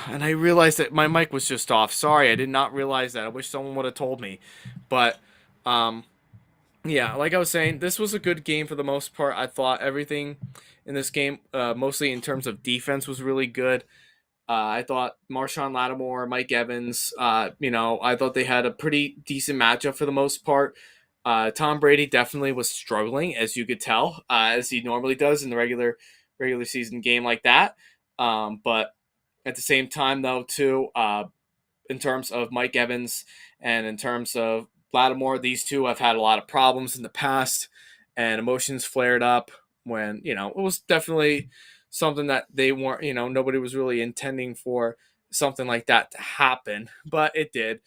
And I realized that my mic was just off. Sorry, I did not realize that. I wish someone would have told me. But um, yeah, like I was saying, this was a good game for the most part. I thought everything in this game, mostly in terms of defense, was really good. I thought Marshawn Lattimore, Mike Evans, I thought they had a pretty decent matchup for the most part. Tom Brady definitely was struggling, as you could tell, as he normally does in the regular season game like that. But at the same time, though, too, in terms of Mike Evans and in terms of Lattimore, these two have had a lot of problems in the past, and emotions flared up when it was definitely something that they weren't. Nobody was really intending for something like that to happen, but it did.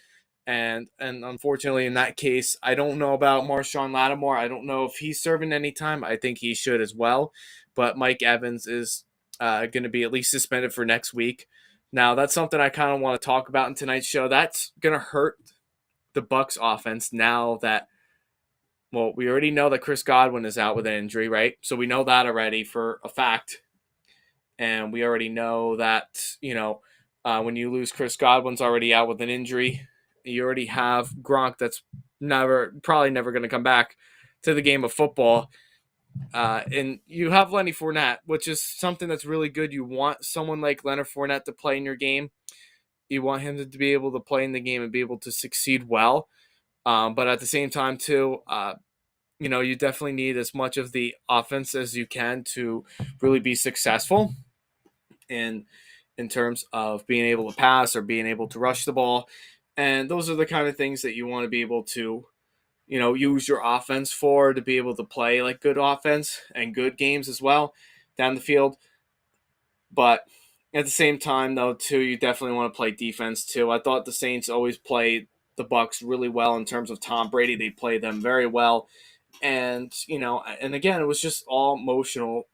And unfortunately, in that case, I don't know about Marshawn Lattimore. I don't know if he's serving any time. I think he should as well. But Mike Evans is going to be at least suspended for next week. Now, that's something I kind of want to talk about in tonight's show. That's going to hurt the Bucks offense now that, well, we already know that Chris Godwin is out with an injury, right? So we know that already for a fact. And we already know that, when you lose Chris Godwin's already out with an injury, you already have Gronk that's probably never going to come back to the game of football. And you have Lenny Fournette, which is something that's really good. You want someone like Leonard Fournette to play in your game. You want him to be able to play in the game and be able to succeed well. But at the same time, too, you definitely need as much of the offense as you can to really be successful in terms of being able to pass or being able to rush the ball. And those are the kind of things that you want to be able to use your offense for, to be able to play like good offense and good games as well down the field. But at the same time, though, too, you definitely want to play defense too. I thought the Saints always played the Bucks really well in terms of Tom Brady. They played them very well, and and again, it was just all emotional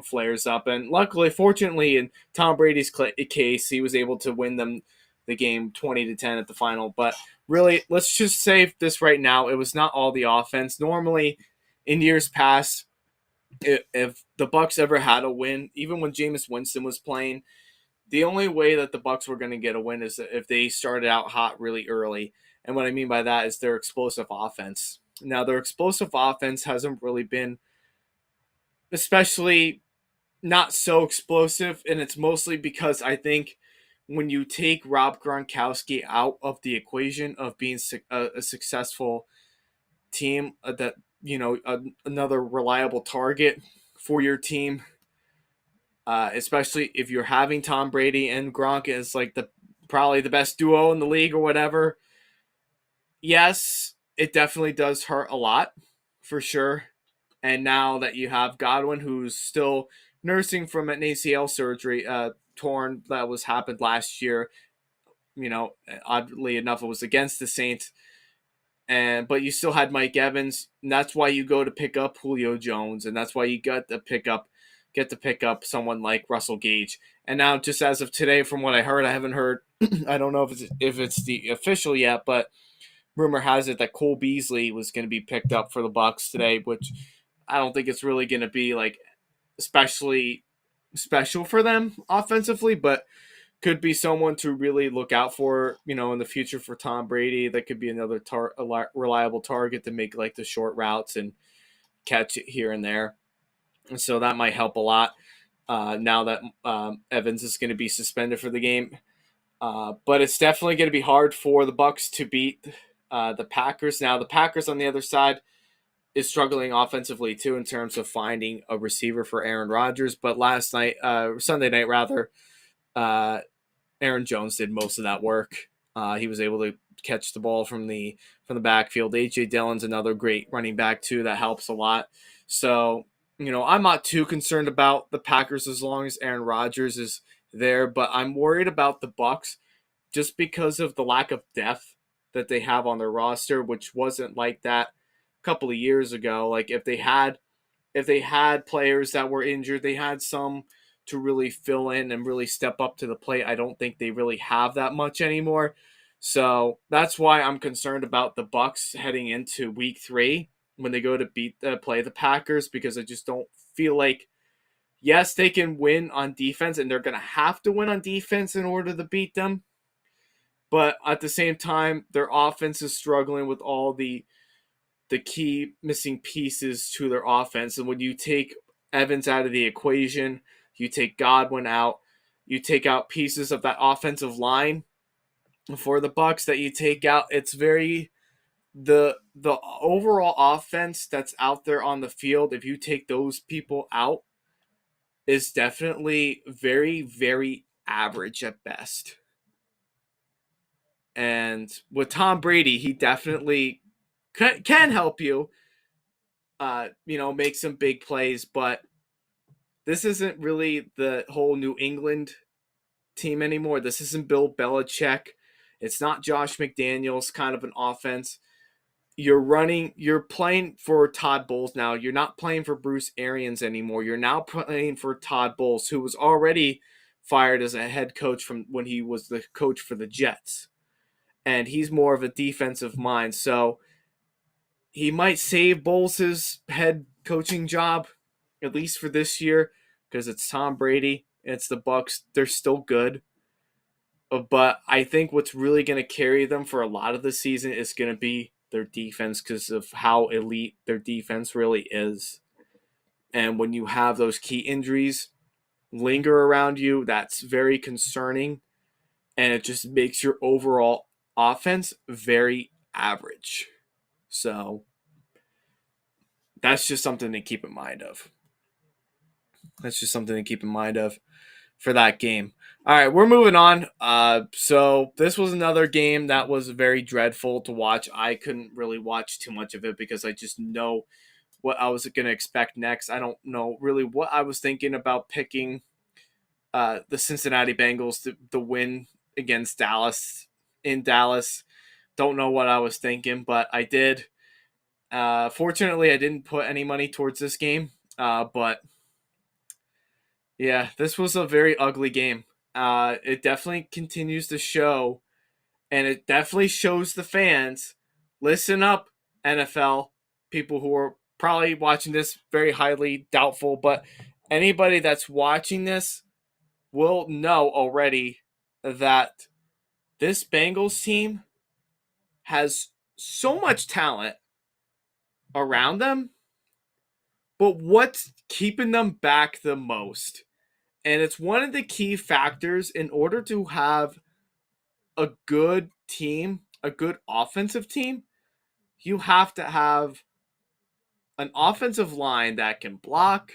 flares up. And luckily, fortunately, in Tom Brady's case, he was able to win them the game 20-10 at the final. But really, let's just say this right now: it was not all the offense. Normally, in years past, if the Bucks ever had a win, even when Jameis Winston was playing, the only way that the Bucks were going to get a win is if they started out hot really early. And what I mean by that is their explosive offense. Now, their explosive offense hasn't really been, especially not so explosive, and it's mostly because I think when you take Rob Gronkowski out of the equation of being a successful team, that another reliable target for your team, especially if you're having Tom Brady and Gronk as like probably the best duo in the league or whatever. Yes, it definitely does hurt a lot, for sure. And now that you have Godwin, who's still nursing from an ACL surgery, torn that was happened last year. Oddly enough, it was against the Saints, but you still had Mike Evans, and that's why you go to pick up Julio Jones, and that's why you get to pick up someone like Russell Gage. And now, just as of today, from what I heard, I haven't heard. I don't know if it's the official yet, but rumor has it that Cole Beasley was going to be picked up for the Bucks today, which I don't think it's really going to be like especially special for them offensively, but could be someone to really look out for, in the future for Tom Brady. That could be another reliable target to make like the short routes and catch it here and there. And so that might help a lot now that Evans is going to be suspended for the game. But it's definitely going to be hard for the Bucks to beat the Packers. Now, the Packers on the other side is struggling offensively too in terms of finding a receiver for Aaron Rodgers. But Sunday night rather, Aaron Jones did most of that work. He was able to catch the ball from the backfield. A.J. Dillon's another great running back too. That helps a lot. So, I'm not too concerned about the Packers as long as Aaron Rodgers is there, but I'm worried about the Bucks just because of the lack of depth that they have on their roster, which wasn't like that a couple of years ago. Like if they had players that were injured, they had some to really fill in and really step up to the plate. I don't think they really have that much anymore. So that's why I'm concerned about the Bucks heading into week 3 when they go to play the Packers, because I just don't feel like Yes, they can win on defense, and they're going to have to win on defense in order to beat them. But at the same time, their offense is struggling with all the key missing pieces to their offense. And when you take Evans out of the equation, you take Godwin out, you take out pieces of that offensive line for the Bucks that you take out. It's very the overall offense that's out there on the field. If you take those people out, is definitely very very average at best. And with Tom Brady, he definitely can help you, make some big plays, but this isn't really the whole New England team anymore. This isn't Bill Belichick. It's not Josh McDaniels kind of an offense. You're playing for Todd Bowles now. You're not playing for Bruce Arians anymore. You're now playing for Todd Bowles, who was already fired as a head coach from when he was the coach for the Jets. And he's more of a defensive mind. So he might save Bowles' head coaching job, at least for this year, because it's Tom Brady. It's the Bucks. They're still good. But I think what's really going to carry them for a lot of the season is going to be their defense because of how elite their defense really is. And when you have those key injuries linger around you, that's very concerning. And it just makes your overall offense very average. So that's just something to keep in mind of. That's just something to keep in mind of for that game. All right, we're moving on. So this was another game that was very dreadful to watch. I couldn't really watch too much of it because I just know what I was going to expect next. I don't know really what I was thinking about picking the Cincinnati Bengals to win against Dallas in Dallas. Don't know what I was thinking, but I did. Fortunately, I didn't put any money towards this game, but yeah, this was a very ugly game. It definitely continues to show, and it definitely shows the fans. Listen up, NFL people who are probably watching this, very highly doubtful, but anybody that's watching this will know already that this Bengals team has so much talent around them, but what's keeping them back the most? And it's one of the key factors in order to have a good team, a good offensive team, you have to have an offensive line that can block,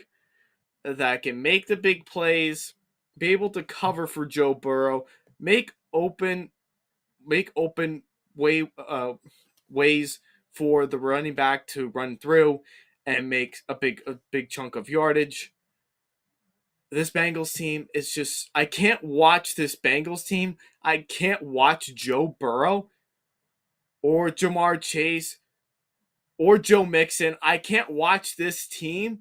that can make the big plays, be able to cover for Joe Burrow, make open way ways for the running back to run through and make a big chunk of yardage. This Bengals team is just I can't watch this Bengals team. I can't watch Joe Burrow or Jamar Chase or Joe Mixon. I can't watch this team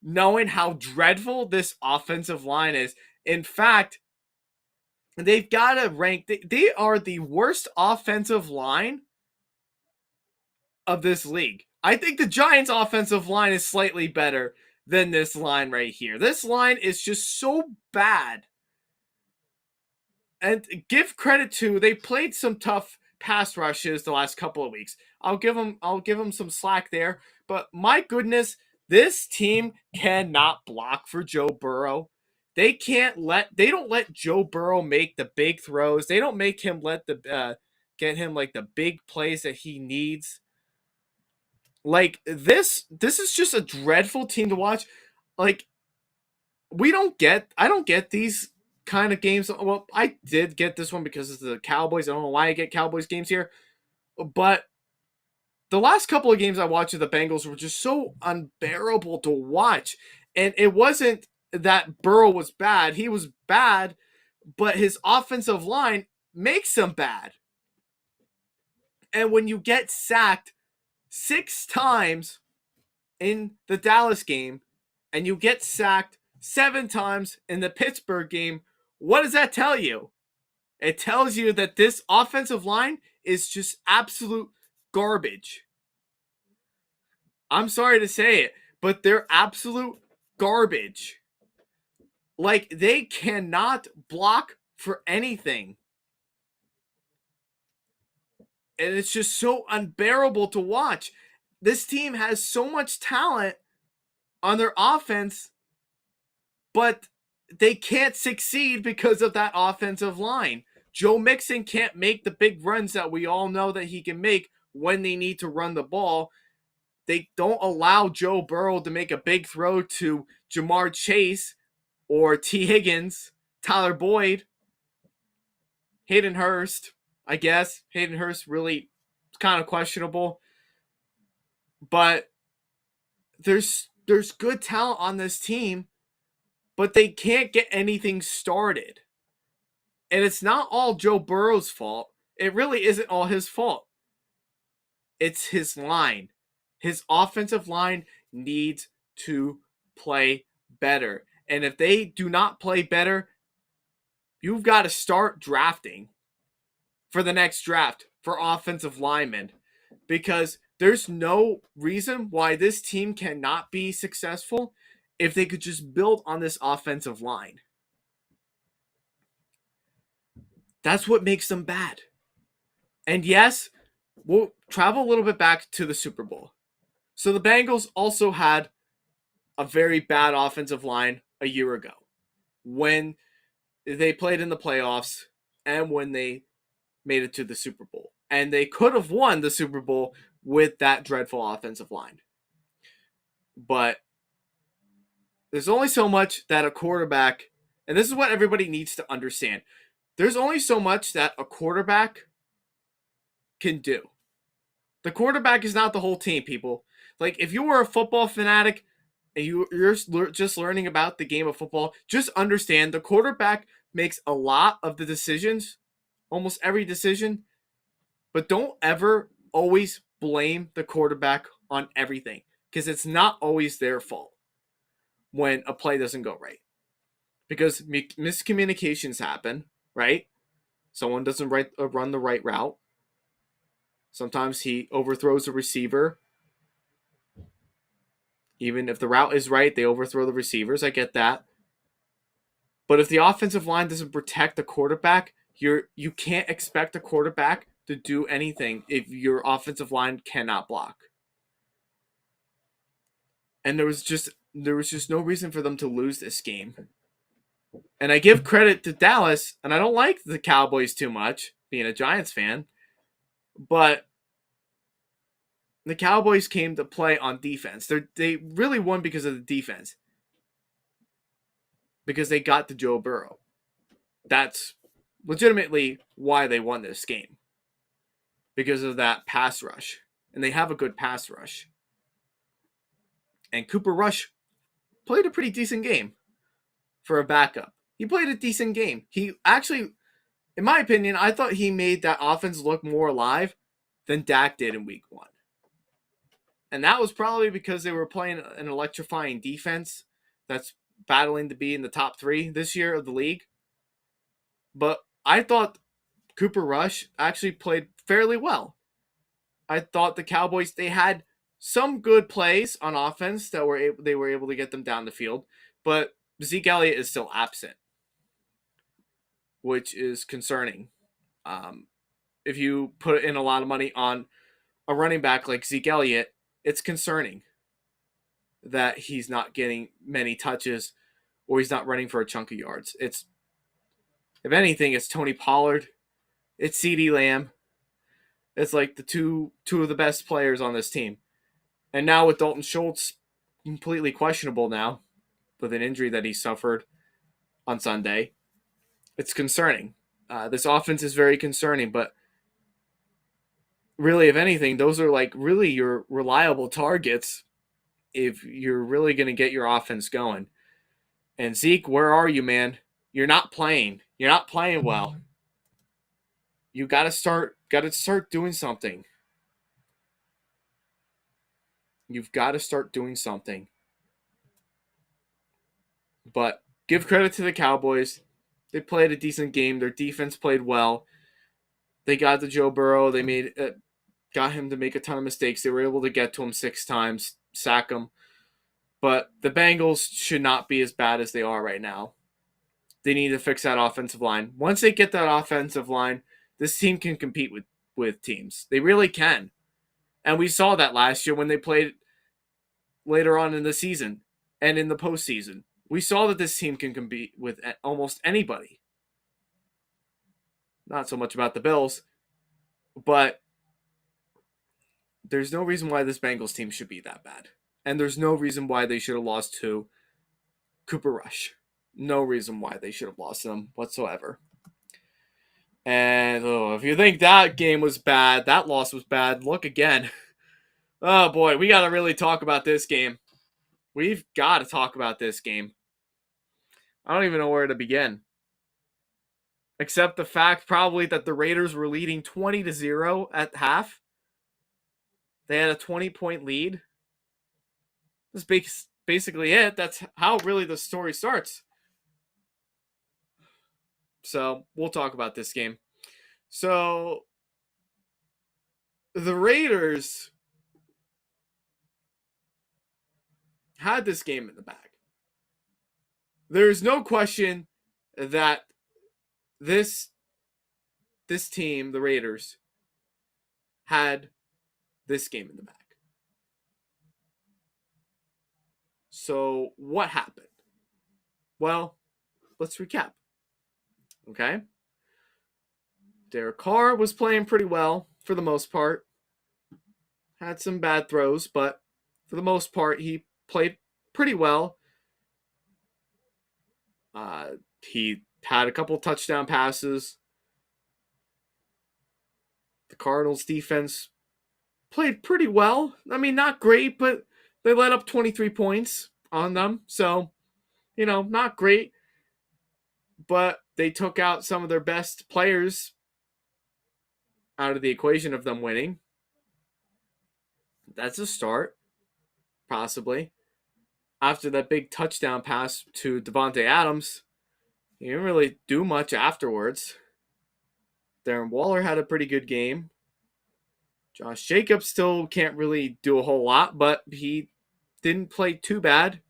knowing how dreadful this offensive line is. In fact, they've got to rank they are the worst offensive line of this league. I think the Giants offensive line is slightly better than this line right here. This line is just so bad. And give credit to they played some tough pass rushes the last couple of weeks. I'll give them some slack there, but my goodness, this team cannot block for Joe Burrow. They don't let Joe Burrow make the big throws. They don't make him let the get him like the big plays that he needs. Like this is just a dreadful team to watch. Like I don't get these kind of games. Well, I did get this one because it's the Cowboys. I don't know why I get Cowboys games here, but the last couple of games I watched of the Bengals were just so unbearable to watch. And it wasn't that Burrow was bad. He was bad, but his offensive line makes him bad. And when you get sacked 6 times in the Dallas game and you get sacked 7 times in the Pittsburgh game, what does that tell you? It tells you that this offensive line is just absolute garbage. I'm sorry to say it, but they're absolute garbage. Like, they cannot block for anything. And it's just so unbearable to watch. This team has so much talent on their offense, but they can't succeed because of that offensive line. Joe Mixon can't make the big runs that we all know that he can make when they need to run the ball. They don't allow Joe Burrow to make a big throw to Jamar Chase or T. Higgins, Tyler Boyd, Hayden Hurst. I guess Hayden Hurst really kind of questionable, but there's good talent on this team, but they can't get anything started. And it's not all Joe Burrow's fault. It really isn't all his fault. It's his line. His offensive line needs to play better. And if they do not play better, you've got to start drafting for the next draft for offensive linemen, because there's no reason why this team cannot be successful if they could just build on this offensive line. That's what makes them bad. And yes, we'll travel a little bit back to the Super Bowl. So the Bengals also had a very bad offensive line a year ago when they played in the playoffs and when they made it to the Super Bowl. And they could have won the Super Bowl with that dreadful offensive line. But there's only so much that a quarterback, and this is what everybody needs to understand, there's only so much that a quarterback can do. The quarterback is not the whole team, people. Like, if you were a football fanatic and you're just learning about the game of football, just understand the quarterback makes a lot of the decisions, almost every decision, but don't ever always blame the quarterback on everything, because it's not always their fault when a play doesn't go right. Because miscommunications happen, right? Someone doesn't run the right route. Sometimes he overthrows the receiver. Even if the route is right, they overthrow the receivers. I get that. But if the offensive line doesn't protect the quarterback, you can't expect the quarterback to do anything if your offensive line cannot block. And there was just no reason for them to lose this game. And I give credit to Dallas, and I don't like the Cowboys too much, being a Giants fan, but the Cowboys came to play on defense. They really won because of the defense. Because they got to Joe Burrow. That's legitimately why they won this game. Because of that pass rush. And they have a good pass rush. And Cooper Rush played a pretty decent game for a backup. He played a decent game. He actually, in my opinion, I thought he made that offense look more alive than Dak did in week 1. And that was probably because they were playing an electrifying defense that's battling to be in the top 3 this year of the league. But I thought Cooper Rush actually played fairly well. I thought the Cowboys, they had some good plays on offense that they were able to get them down the field, but Zeke Elliott is still absent, which is concerning. If you put in a lot of money on a running back like Zeke Elliott, it's concerning that he's not getting many touches or he's not running for a chunk of yards. It's, if anything, it's Tony Pollard, it's CeeDee Lamb. It's like the two of the best players on this team. And now with Dalton Schultz completely questionable now with an injury that he suffered on Sunday, it's concerning. This offense is very concerning, but really, if anything, those are like really your reliable targets if you're really going to get your offense going. And Zeke, where are you, man? You're not playing. You're not playing well. You got to start doing something. You've got to start doing something. But give credit to the Cowboys. They played a decent game. Their defense played well. They got to Joe Burrow. They got him to make a ton of mistakes. They were able to get to him 6 times, sack him. But the Bengals should not be as bad as they are right now. They need to fix that offensive line. Once they get that offensive line, this team can compete with teams. They really can. And we saw that last year when they played later on in the season and in the postseason. We saw that this team can compete with almost anybody. Not so much about the Bills, but there's no reason why this Bengals team should be that bad. And there's no reason why they should have lost to Cooper Rush. No reason why they should have lost them whatsoever. And if you think that game was bad, that loss was bad, look again. Oh boy, we got to really talk about this game. We've got to talk about this game. I don't even know where to begin. Except the fact probably that the Raiders were leading 20-0 at half. They had a 20-point lead. That's basically it. That's how really the story starts. So we'll talk about this game. So the Raiders had this game in the bag. There's no question that this team, the Raiders, had this game in the bag. So what happened? Well, let's recap. Okay? Derek Carr was playing pretty well for the most part. Had some bad throws, but for the most part, he played pretty well. He had a couple touchdown passes. The Cardinals defense played pretty well. I mean, not great, but they let up 23 points on them. So, not great. But they took out some of their best players out of the equation of them winning. That's a start, possibly. After that big touchdown pass to Devontae Adams, he didn't really do much afterwards. Darren Waller had a pretty good game. Josh Jacobs still can't really do a whole lot, but he didn't play too bad.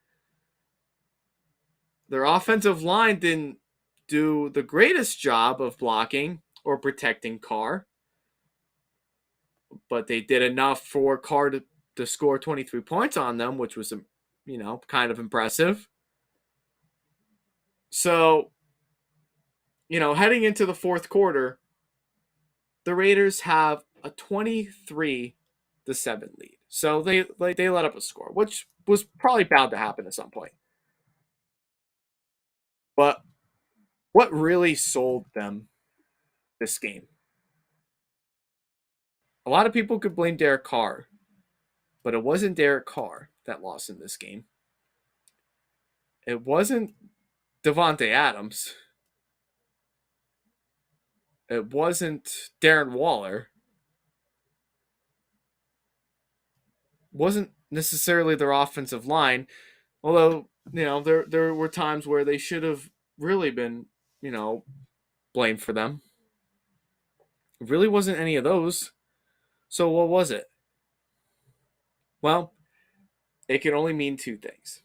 Their offensive line didn't do the greatest job of blocking or protecting Carr, but they did enough for Carr to score 23 points on them, which was, kind of impressive. So, heading into the fourth quarter, the Raiders have a 23-7 lead. So they let up a score, which was probably bound to happen at some point. But what really sold them this game? A lot of people could blame Derek Carr, but it wasn't Derek Carr that lost in this game. It wasn't Devontae Adams. It wasn't Darren Waller. It wasn't necessarily their offensive line, although, there were times where they should have really been, blamed for them. It really wasn't any of those. So what was it? Well, it can only mean two things.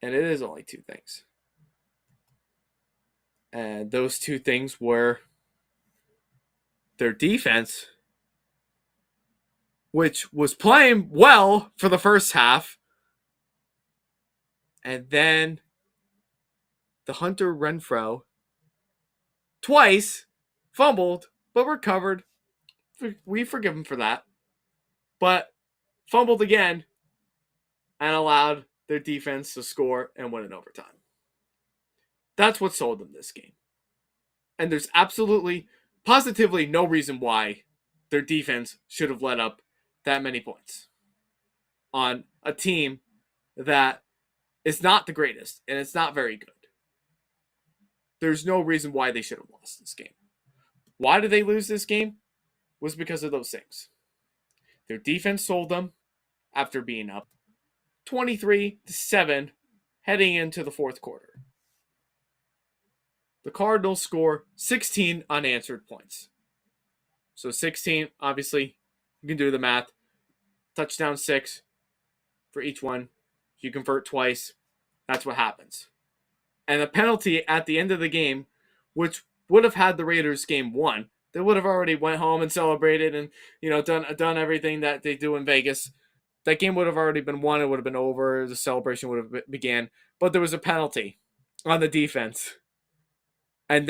And it is only two things. And those two things were their defense, which was playing well for the first half, and then the Hunter Renfrow twice fumbled, but recovered. We forgive him for that. But fumbled again and allowed their defense to score and win in overtime. That's what sold them this game. And there's absolutely, positively no reason why their defense should have let up that many points on a team that is not the greatest and it's not very good. There's no reason why they should have lost this game. Why did they lose this game? Was because of those things. Their defense sold them after being up 23-7 heading into the fourth quarter. The Cardinals score 16 unanswered points. So 16, obviously, you can do the math. Touchdown 6 for each one. You convert twice. That's what happens. and a penalty at the end of the game, which would have had the Raiders game won. They would have already went home and celebrated and done everything that they do in Vegas. That game would have already been won. It would have been over. The celebration would have began. But there was a penalty on the defense, and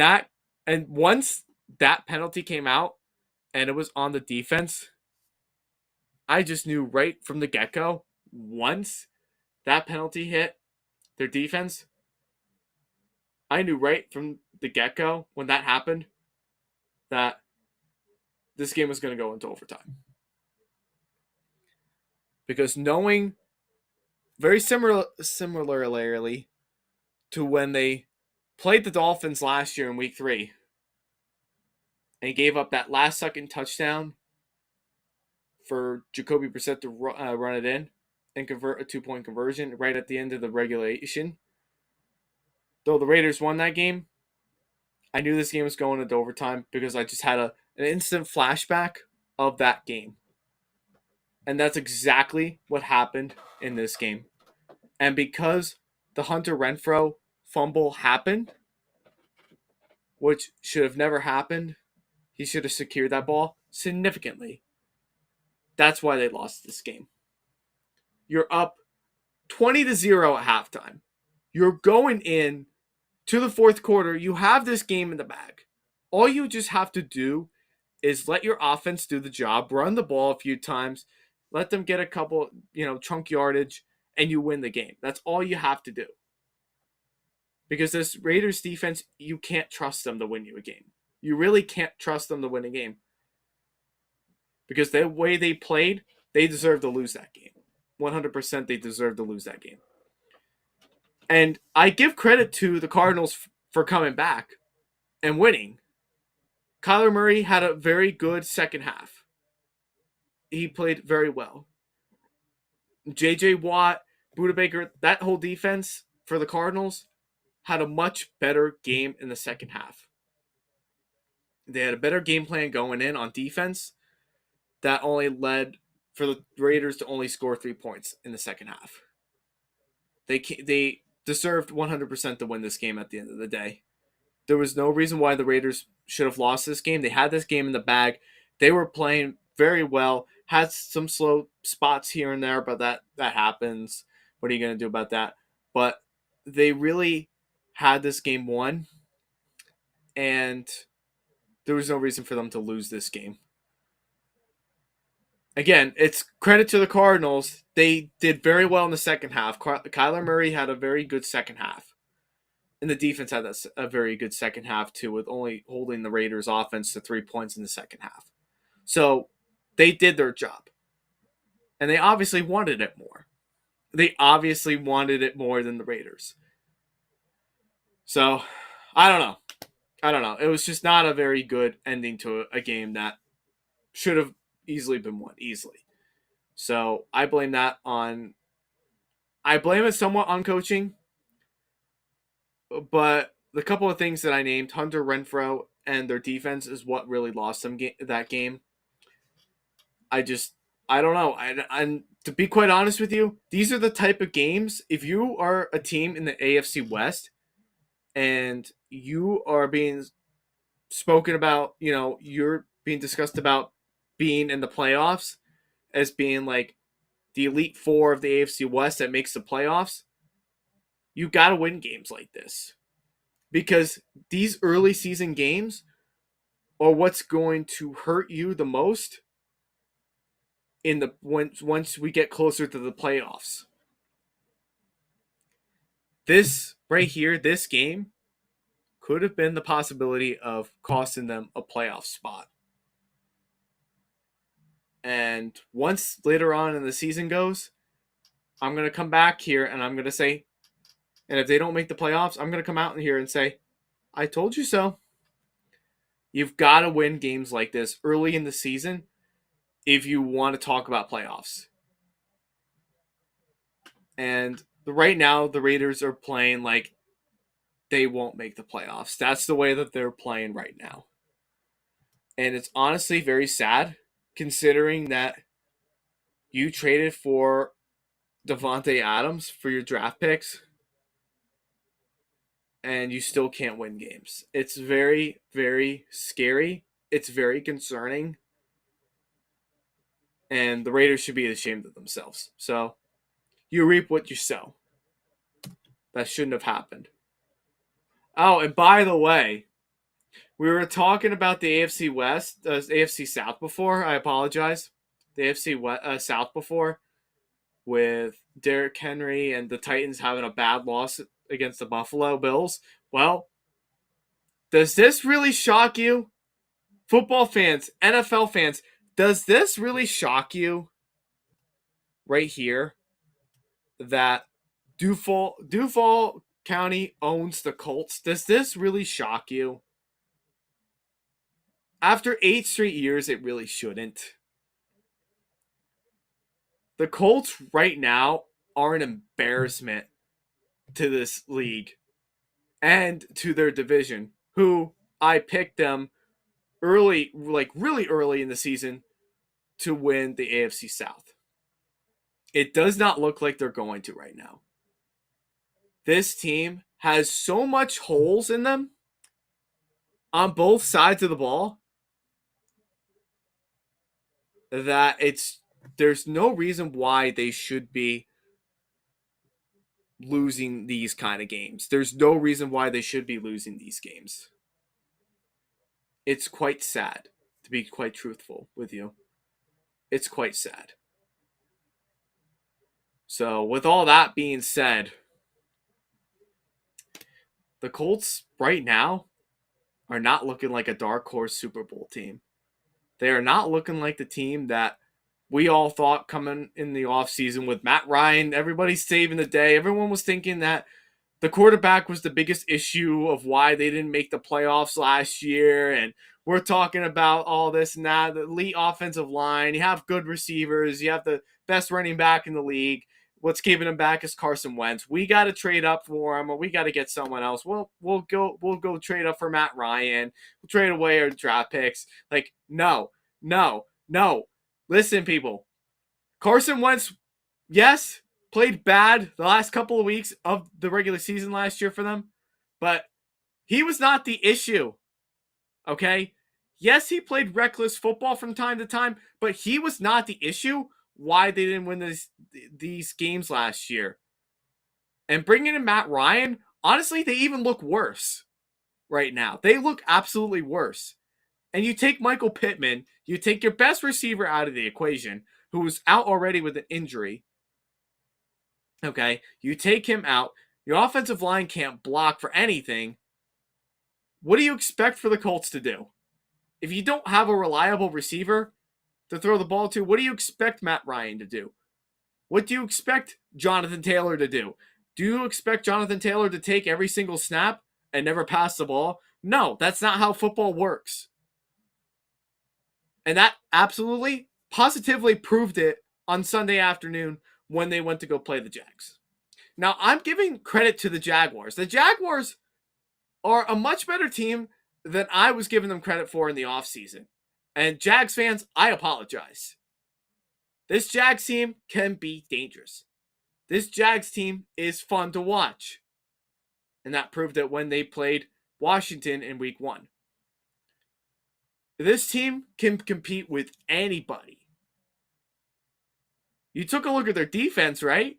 once that penalty came out and it was on the defense, I just knew right from the get go. Once that penalty hit their defense, I knew right from the get go when that happened that this game was going to go into overtime. Because knowing similarly to when they played the Dolphins last year in week 3 and gave up that last second touchdown for Jacoby Brissett to run it in and convert a 2-point conversion right at the end of the regulation. Though the Raiders won that game, I knew this game was going into overtime because I just had an instant flashback of that game. And that's exactly what happened in this game. And because the Hunter Renfrow fumble happened, which should have never happened, he should have secured that ball significantly. That's why they lost this game. You're up 20-0 at halftime. You're going in to the fourth quarter. You have this game in the bag. All you just have to do is let your offense do the job, run the ball a few times, let them get a couple, chunk yardage, and you win the game. That's all you have to do. Because this Raiders defense, you can't trust them to win you a game. You really can't trust them to win a game. Because the way they played, they deserve to lose that game. 100% they deserve to lose that game. And I give credit to the Cardinals for coming back and winning. Kyler Murray had a very good second half. He played very well. J.J. Watt, Buda Baker, that whole defense for the Cardinals had a much better game in the second half. They had a better game plan going in on defense that only led for the Raiders to only score 3 points in the second half. They deserved 100% to win this game at the end of the day. There was no reason why the Raiders should have lost this game. They had this game in the bag. They were playing very well. Had some slow spots here and there, but that happens. What are you going to do about that? But they really had this game won, and there was no reason for them to lose this game. Again, it's credit to the Cardinals. They did very well in the second half. Kyler Murray had a very good second half. And the defense had a very good second half, too, with only holding the Raiders' offense to 3 points in the second half. So they did their job. And they obviously wanted it more. They obviously wanted it more than the Raiders. So, I don't know. It was just not a very good ending to a game that should have easily been won, easily. So, I blame it somewhat on coaching. But the couple of things that I named, Hunter Renfrow and their defense, is what really lost them that game. I don't know. And to be quite honest with you, these are the type of games, if you are a team in the AFC West and you are being spoken about, you're being discussed about being in the playoffs as being like the Elite Four of the AFC West that makes the playoffs, you got to win games like this. Because these early season games are what's going to hurt you the most once we get closer to the playoffs. This right here, this game, could have been the possibility of costing them a playoff spot. And once later on in the season goes, I'm going to come back here and I'm going to say, and if they don't make the playoffs, I'm going to come out in here and say, I told you so. You've got to win games like this early in the season if you want to talk about playoffs. And right now, the Raiders are playing like they won't make the playoffs. That's the way that they're playing right now. And it's honestly very sad considering that you traded for Devontae Adams for your draft picks. and you still can't win games. It's very, very scary. It's very concerning. And the Raiders should be ashamed of themselves. So you reap what you sow. That shouldn't have happened. Oh, and by the way, we were talking about the AFC West, AFC South before. I apologize. The AFC South before, with Derrick Henry and the Titans having a bad loss against the Buffalo Bills. Well, does this really shock you? Football fans, NFL fans, does this really shock you right here that Duval County owns the Colts? Does this really shock you? After 8 straight years, it really shouldn't. The Colts right now are an embarrassment to this league and to their division, who I picked them early, like really early in the season, to win the AFC South. It does not look like they're going to right now. This team has so much holes in them on both sides of the ball that there's no reason why they should be losing these kind of games. There's no reason why they should be losing these games. It's quite sad, to be quite truthful with you. It's quite sad. So, with all that being said, the Colts right now are not looking like a dark horse Super Bowl team. They are not looking like the team that we all thought coming in the offseason with Matt Ryan. Everybody's saving the day. Everyone was thinking that the quarterback was the biggest issue of why they didn't make the playoffs last year. And we're talking about all this and that. The elite offensive line. You have good receivers. You have the best running back in the league. What's keeping him back is Carson Wentz. We got to trade up for him, or we got to get someone else. We'll go trade up for Matt Ryan. We'll trade away our draft picks. Like, no. Listen, people. Carson Wentz, yes, played bad the last couple of weeks of the regular season last year for them, but he was not the issue. Okay? Yes, he played reckless football from time to time, but he was not the issue why they didn't win these games last year. And bringing in Matt Ryan, honestly, they even look worse right now. They look absolutely worse. And you take Michael Pittman, you take your best receiver out of the equation, who was out already with an injury. Okay, you take him out. Your offensive line can't block for anything. What do you expect for the Colts to do? If you don't have a reliable receiver to throw the ball to, what do you expect Matt Ryan to do? What do you expect Jonathan Taylor to do? Do you expect Jonathan Taylor to take every single snap and never pass the ball? No, that's not how football works. And that absolutely, positively proved it on Sunday afternoon when they went to go play the Jags. Now, I'm giving credit to the Jaguars. The Jaguars are a much better team than I was giving them credit for in the offseason. And Jags fans, I apologize. This Jags team can be dangerous. This Jags team is fun to watch. And that proved it when they played Washington in week 1. This team can compete with anybody. You took a look at their defense, right?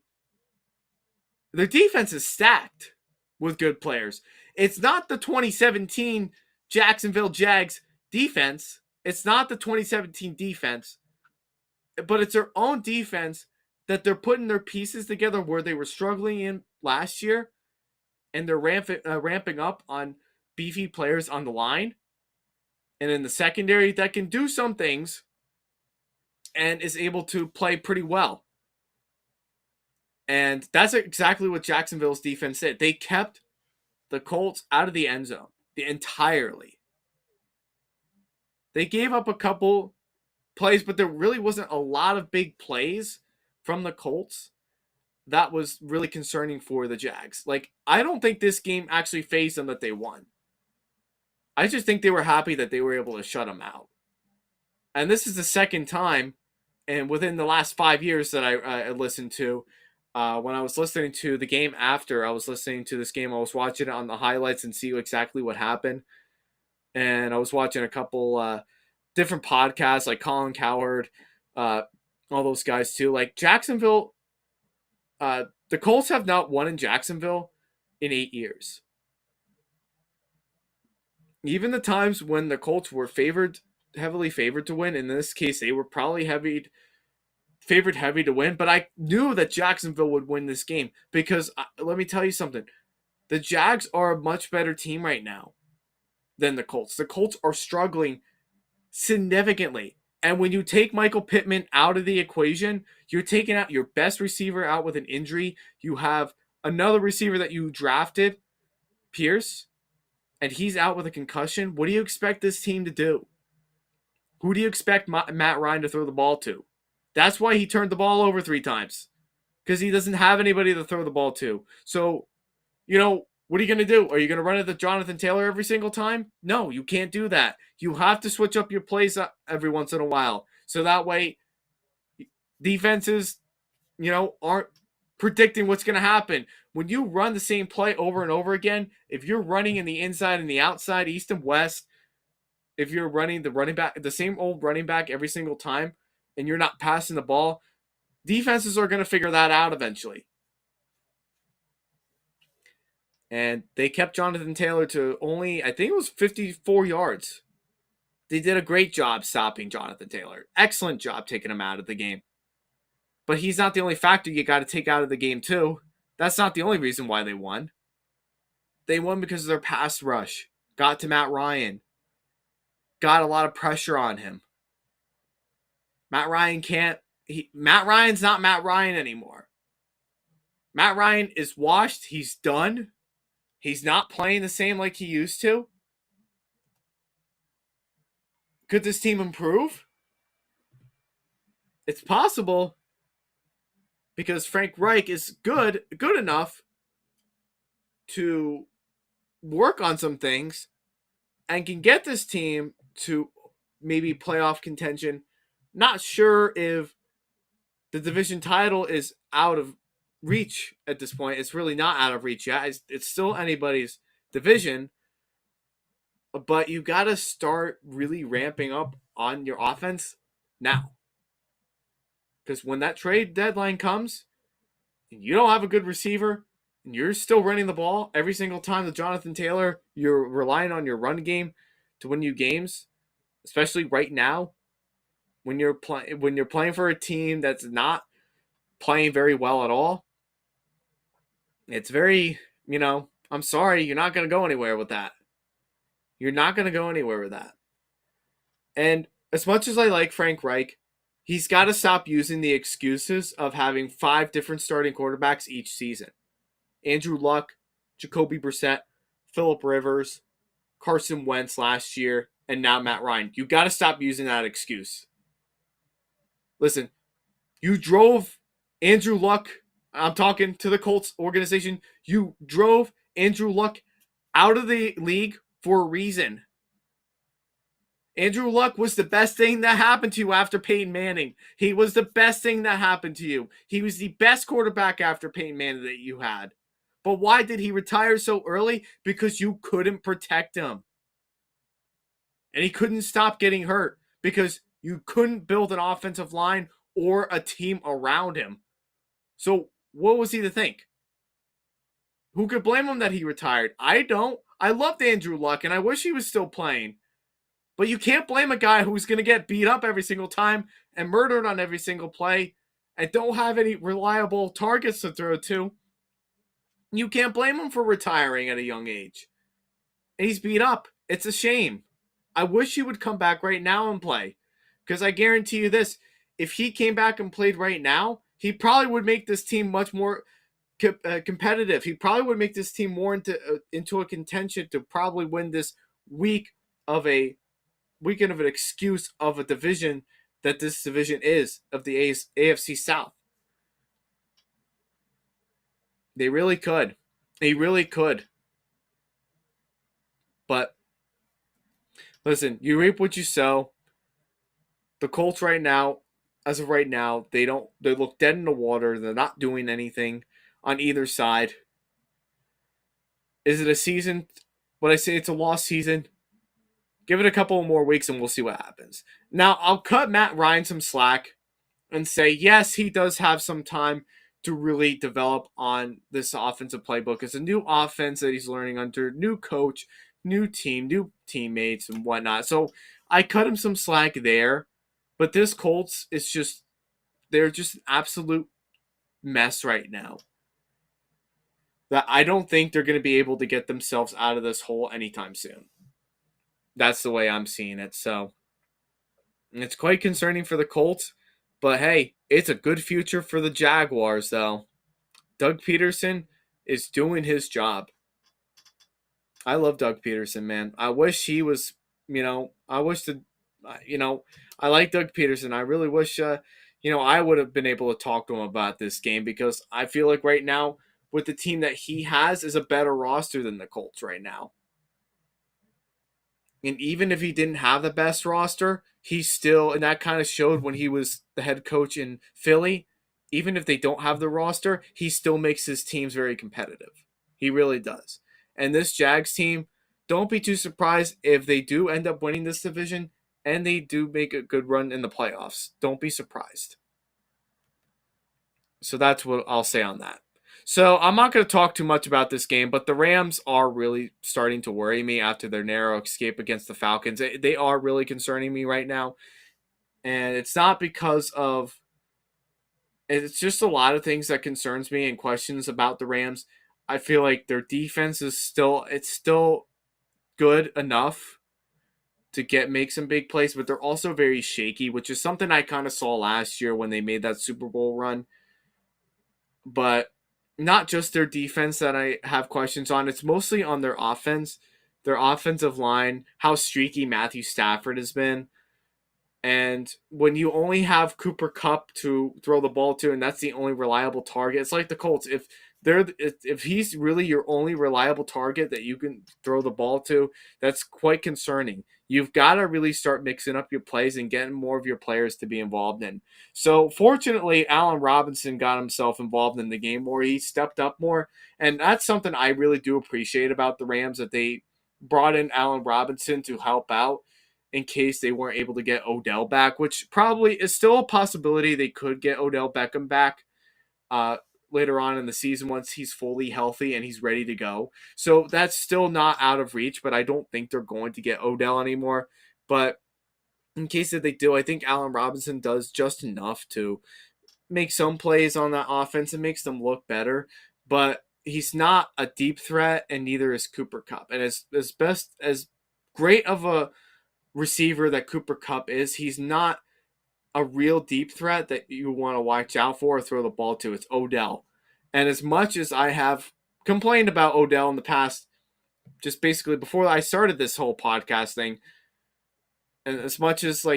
Their defense is stacked with good players. It's not the 2017 Jacksonville Jags defense. It's not the 2017 defense. But it's their own defense that they're putting their pieces together where they were struggling in last year. And they're ramping up on beefy players on the line. And in the secondary that can do some things and is able to play pretty well. And that's exactly what Jacksonville's defense did. They kept the Colts out of the end zone entirely. They gave up a couple plays, but there really wasn't a lot of big plays from the Colts that was really concerning for the Jags. Like, I don't think this game actually fazed them that they won. I just think they were happy that they were able to shut them out. And this is the second time, and within the last 5 years that I listened to, when I was listening to the game after I was listening to this game, I was watching it on the highlights and see exactly what happened. And I was watching a couple different podcasts like Colin Cowherd, uh, all those guys too. Like Jacksonville, the Colts have not won in Jacksonville in 8 years. Even the times when the Colts were heavily favored to win, in this case, they were probably favored heavy to win. But I knew that Jacksonville would win this game because let me tell you something: the Jags are a much better team right now than the Colts. The Colts are struggling significantly. And when you take Michael Pittman out of the equation, you're taking out your best receiver out with an injury. You have another receiver that you drafted, Pierce, and he's out with a concussion. What do you expect this team to do? Who do you expect Matt Ryan to throw the ball to? That's why he turned the ball over 3 times, because he doesn't have anybody to throw the ball to. So, what are you going to do? Are you going to run it to Jonathan Taylor every single time? No, you can't do that. You have to switch up your plays every once in a while. So that way, defenses, aren't predicting what's going to happen. When you run the same play over and over again, if you're running in the inside and the outside, east and west, if you're running the same old running back every single time, and you're not passing the ball, defenses are going to figure that out eventually. And they kept Jonathan Taylor to only, I think it was 54 yards. They did a great job stopping Jonathan Taylor. Excellent job taking him out of the game. But he's not the only factor you got to take out of the game, too. That's not the only reason why they won. They won because of their pass rush. Got to Matt Ryan. Got a lot of pressure on him. Matt Ryan's not Matt Ryan anymore. Matt Ryan is washed. He's done. He's not playing the same like he used to. Could this team improve? It's possible, because Frank Reich is good enough to work on some things and can get this team to maybe playoff contention. Not sure if the division title is out of reach at this point. It's really not out of reach yet. It's still anybody's division, but you got to start really ramping up on your offense now. Because when that trade deadline comes and you don't have a good receiver and you're still running the ball every single time with Jonathan Taylor, you're relying on your run game to win you games, especially right now when you're playing for a team that's not playing very well at all. It's very, I'm sorry, you're not going to go anywhere with that. You're not going to go anywhere with that. And as much as I like Frank Reich, he's got to stop using the excuses of having 5 different starting quarterbacks each season. Andrew Luck, Jacoby Brissett, Phillip Rivers, Carson Wentz last year, and now Matt Ryan. You got to stop using that excuse. Listen, you drove Andrew Luck, I'm talking to the Colts organization, you drove Andrew Luck out of the league for a reason. Andrew Luck was the best thing that happened to you after Peyton Manning. He was the best thing that happened to you. He was the best quarterback after Peyton Manning that you had. But why did he retire so early? Because you couldn't protect him. And he couldn't stop getting hurt because you couldn't build an offensive line or a team around him. So what was he to think? Who could blame him that he retired? I don't. I loved Andrew Luck, and I wish he was still playing. But you can't blame a guy who's going to get beat up every single time and murdered on every single play and don't have any reliable targets to throw to. You can't blame him for retiring at a young age. And he's beat up. It's a shame. I wish he would come back right now and play. Because I guarantee you this, if he came back and played right now, he probably would make this team much more competitive. He probably would make this team more into a contention to probably win this weekend of an excuse of a division that this division is of the AFC South. They really could. They really could. But listen, you reap what you sow. The Colts right now, as of right now, they look dead in the water. They're not doing anything on either side. Is it a season? When I say it's a lost season, give it a couple more weeks and we'll see what happens. Now, I'll cut Matt Ryan some slack and say, yes, he does have some time to really develop on this offensive playbook. It's a new offense that he's learning under, new coach, new team, new teammates, and whatnot. So I cut him some slack there. But this Colts is just, they're just an absolute mess right now. That I don't think they're going to be able to get themselves out of this hole anytime soon. That's the way I'm seeing it. So it's quite concerning for the Colts. But hey, it's a good future for the Jaguars, though. Doug Peterson is doing his job. I love Doug Peterson, man. I wish he was, I wish the, you know, I like Doug Peterson. I really wish, I would have been able to talk to him about this game because I feel like right now, with the team that he has, is a better roster than the Colts right now. And even if he didn't have the best roster, he still, and that kind of showed when he was the head coach in Philly, even if they don't have the roster, he still makes his teams very competitive. He really does. And this Jags team, don't be too surprised if they do end up winning this division and they do make a good run in the playoffs. Don't be surprised. So that's what I'll say on that. So I'm not going to talk too much about this game, but the Rams are really starting to worry me after their narrow escape against the Falcons. They are really concerning me right now. And it's not because of, it's just a lot of things that concerns me and questions about the Rams. I feel like their defense is still good enough to make some big plays, but they're also very shaky, which is something I kind of saw last year when they made that Super Bowl run. But not just their defense that I have questions on. It's mostly on their offense, their offensive line, how streaky Matthew Stafford has been. And when you only have Cooper Kupp to throw the ball to, and that's the only reliable target, it's like the Colts. If he's really your only reliable target that you can throw the ball to, that's quite concerning. You've got to really start mixing up your plays and getting more of your players to be involved in. So fortunately, Allen Robinson got himself involved in the game more. He stepped up more, and that's something I really do appreciate about the Rams, that they brought in Allen Robinson to help out in case they weren't able to get Odell back, which probably is still a possibility they could get Odell Beckham back later on in the season once he's fully healthy and he's ready to go. So that's still not out of reach, but I don't think they're going to get Odell anymore. But in case that they do, I think Allen Robinson does just enough to make some plays on that offense and makes them look better. But he's not a deep threat, and neither is Cooper Kupp. And as great of a receiver that Cooper Kupp is, he's not a real deep threat that you want to watch out for or throw the ball to. It's Odell. And as much as I have complained about Odell in the past, just basically before I started this whole podcast thing, and as much as he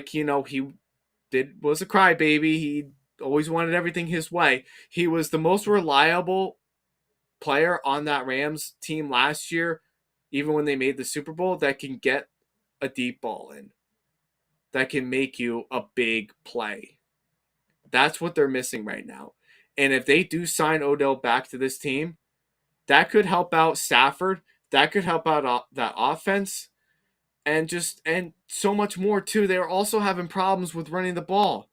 was a crybaby, he always wanted everything his way. He was the most reliable player on that Rams team last year, even when they made the Super Bowl, that can get a deep ball in, that can make you a big play. That's what they're missing right now. And if they do sign Odell back to this team, that could help out Stafford. That could help out that offense. And so much more, too. They're also having problems with running the ball.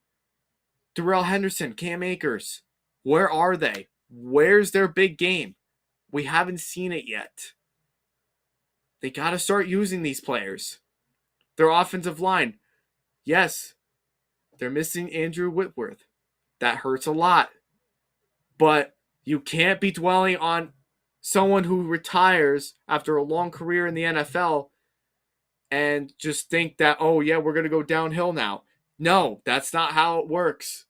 Darrell Henderson, Cam Akers, where are they? Where's their big game? We haven't seen it yet. They got to start using these players. Their offensive line, yes, they're missing Andrew Whitworth. That hurts a lot. But you can't be dwelling on someone who retires after a long career in the NFL and just think that, oh, yeah, we're going to go downhill now. No, that's not how it works.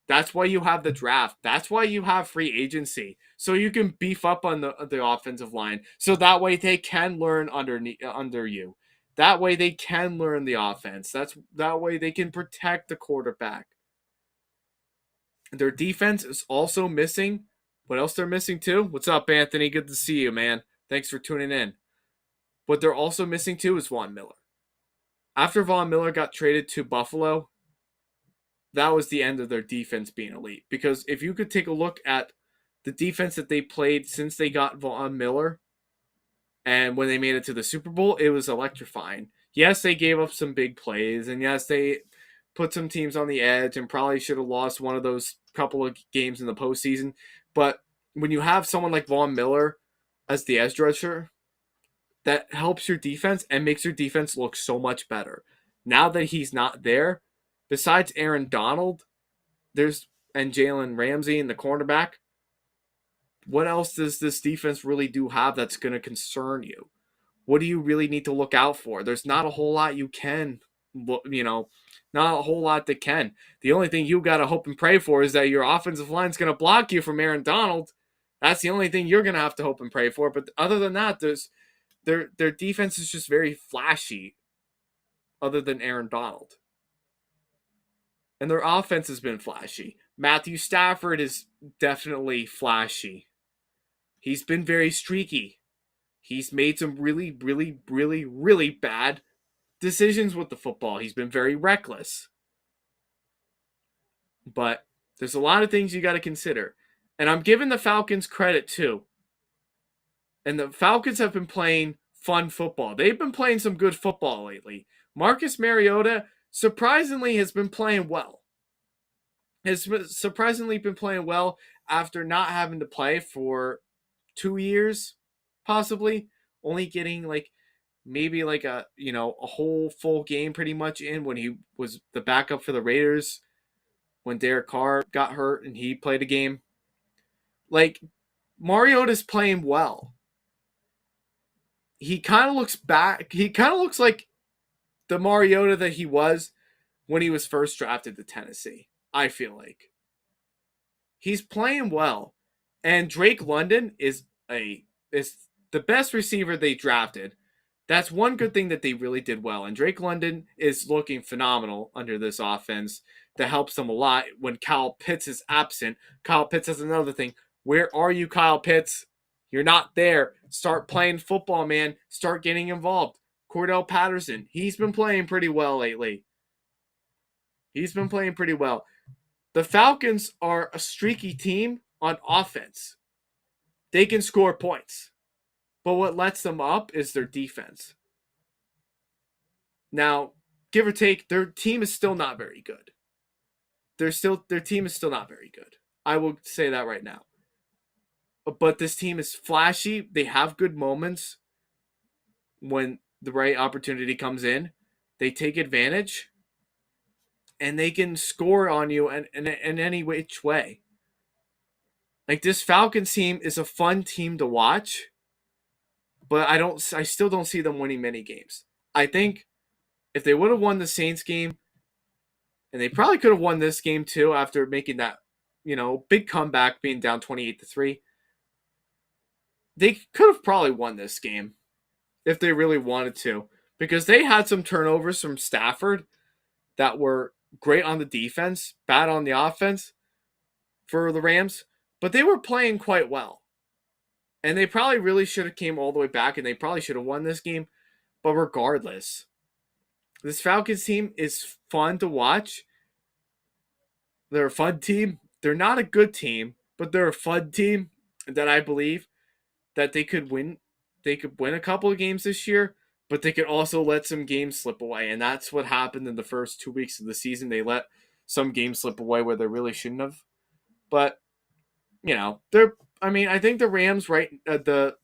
That's why you have the draft. That's why you have free agency. So you can beef up on the offensive line. So that way they can learn under you. That way they can learn the offense. That way they can protect the quarterback. Their defense is also missing. What else they're missing too? What's up, Anthony? Good to see you, man. Thanks for tuning in. What they're also missing too is Von Miller. After Von Miller got traded to Buffalo, that was the end of their defense being elite. Because if you could take a look at the defense that they played since they got Von Miller and when they made it to the Super Bowl, it was electrifying. Yes, they gave up some big plays, and yes, they put some teams on the edge and probably should have lost one of those couple of games in the postseason. But when you have someone like Von Miller as the edge rusher, that helps your defense and makes your defense look so much better. Now that he's not there, besides Aaron Donald, there's and Jalen Ramsey and the cornerback, what else does this defense really do have that's going to concern you? What do you really need to look out for? There's not a whole lot you can, not a whole lot that can. The only thing you got to hope and pray for is that your offensive line's going to block you from Aaron Donald. That's the only thing you're going to have to hope and pray for. But other than that, their defense is just very flashy other than Aaron Donald. And their offense has been flashy. Matthew Stafford is definitely flashy. He's been very streaky. He's made some really, really, really, really bad decisions with the football. He's been very reckless. But there's a lot of things you got to consider. And I'm giving the Falcons credit too. And the Falcons have been playing fun football. They've been playing some good football lately. Marcus Mariota surprisingly has been playing well. Has surprisingly been playing well after not having to play for 2 years, possibly. Only getting maybe a whole full game pretty much in when he was the backup for the Raiders when Derek Carr got hurt and he played a game. Mariota's playing well. He kind of looks back. He kind of looks like the Mariota that he was when he was first drafted to Tennessee. I feel like he's playing well, and Drake London is the best receiver they drafted. That's one good thing that they really did well, and Drake London is looking phenomenal under this offense. That helps them a lot when Kyle Pitts is absent. Kyle Pitts is another thing. Where are you, Kyle Pitts? You're not there. Start playing football, man. Start getting involved. Cordell Patterson, he's been playing pretty well lately. He's been playing pretty well. The Falcons are a streaky team on offense. They can score points. But what lets them up is their defense. Now, give or take, their team is still not very good. Their team is still not very good. I will say that right now. But this team is flashy. They have good moments when the right opportunity comes in. They take advantage. And they can score on you in any which way. This Falcons team is a fun team to watch. But I still don't see them winning many games. I think if they would have won the Saints game, and they probably could have won this game too after making that, big comeback being down 28-3. They could have probably won this game if they really wanted to. Because they had some turnovers from Stafford that were great on the defense, bad on the offense for the Rams. But they were playing quite well. And they probably really should have came all the way back, and they probably should have won this game. But regardless, this Falcons team is fun to watch. They're a fun team. They're not a good team, but they're a fun team that I believe that they could win. They could win a couple of games this year, but they could also let some games slip away. And that's what happened in the first 2 weeks of the season. They let some games slip away where they really shouldn't have. But, I think the Rams the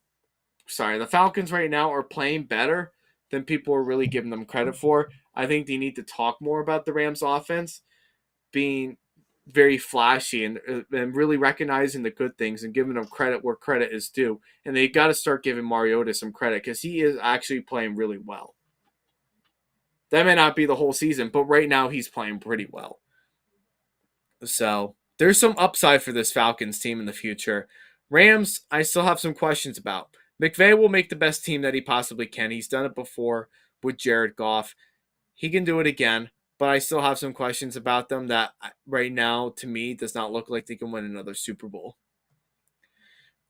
Falcons right now are playing better than people are really giving them credit for. I think they need to talk more about the Rams offense being very flashy and really recognizing the good things and giving them credit where credit is due. And they got to start giving Mariota some credit because he is actually playing really well. That may not be the whole season, but right now he's playing pretty well. So there's some upside for this Falcons team in the future. Rams, I still have some questions about. McVay will make the best team that he possibly can. He's done it before with Jared Goff. He can do it again, but I still have some questions about them that right now, to me, does not look like they can win another Super Bowl.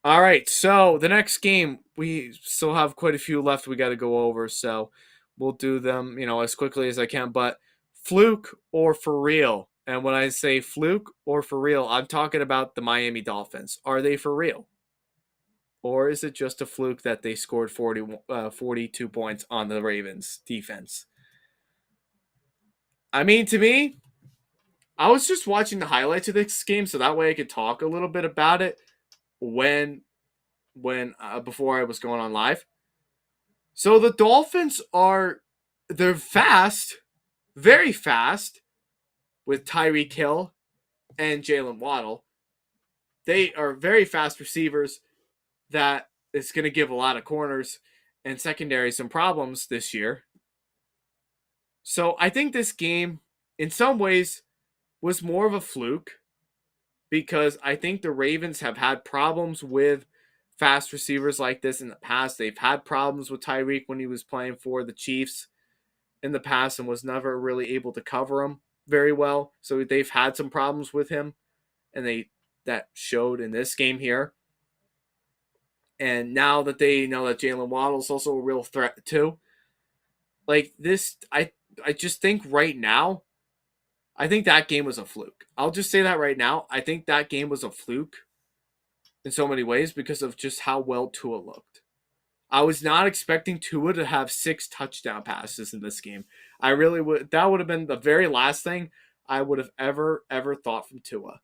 All right, so the next game, we still have quite a few left we got to go over, so we'll do them, as quickly as I can. But fluke or for real? And when I say fluke or for real, I'm talking about the Miami Dolphins. Are they for real? Or is it just a fluke that they scored 42 points on the Ravens defense? I mean, to me, I was just watching the highlights of this game so that way I could talk a little bit about it when before I was going on live. So the Dolphins they're fast, very fast with Tyreek Hill and Jalen Waddle. They are very fast receivers that is going to give a lot of corners and secondary some problems this year. So I think this game, in some ways, was more of a fluke because I think the Ravens have had problems with fast receivers like this in the past. They've had problems with Tyreek when he was playing for the Chiefs in the past and was never really able to cover him very well. So they've had some problems with him, and that showed in this game here. And now that they know that Jalen Waddle is also a real threat too, like this, I just think right now, I think that game was a fluke. I'll just say that right now. I think that game was a fluke in so many ways because of just how well Tua looked. I was not expecting Tua to have 6 touchdown passes in this game. I really would. That would have been the very last thing I would have ever thought from Tua.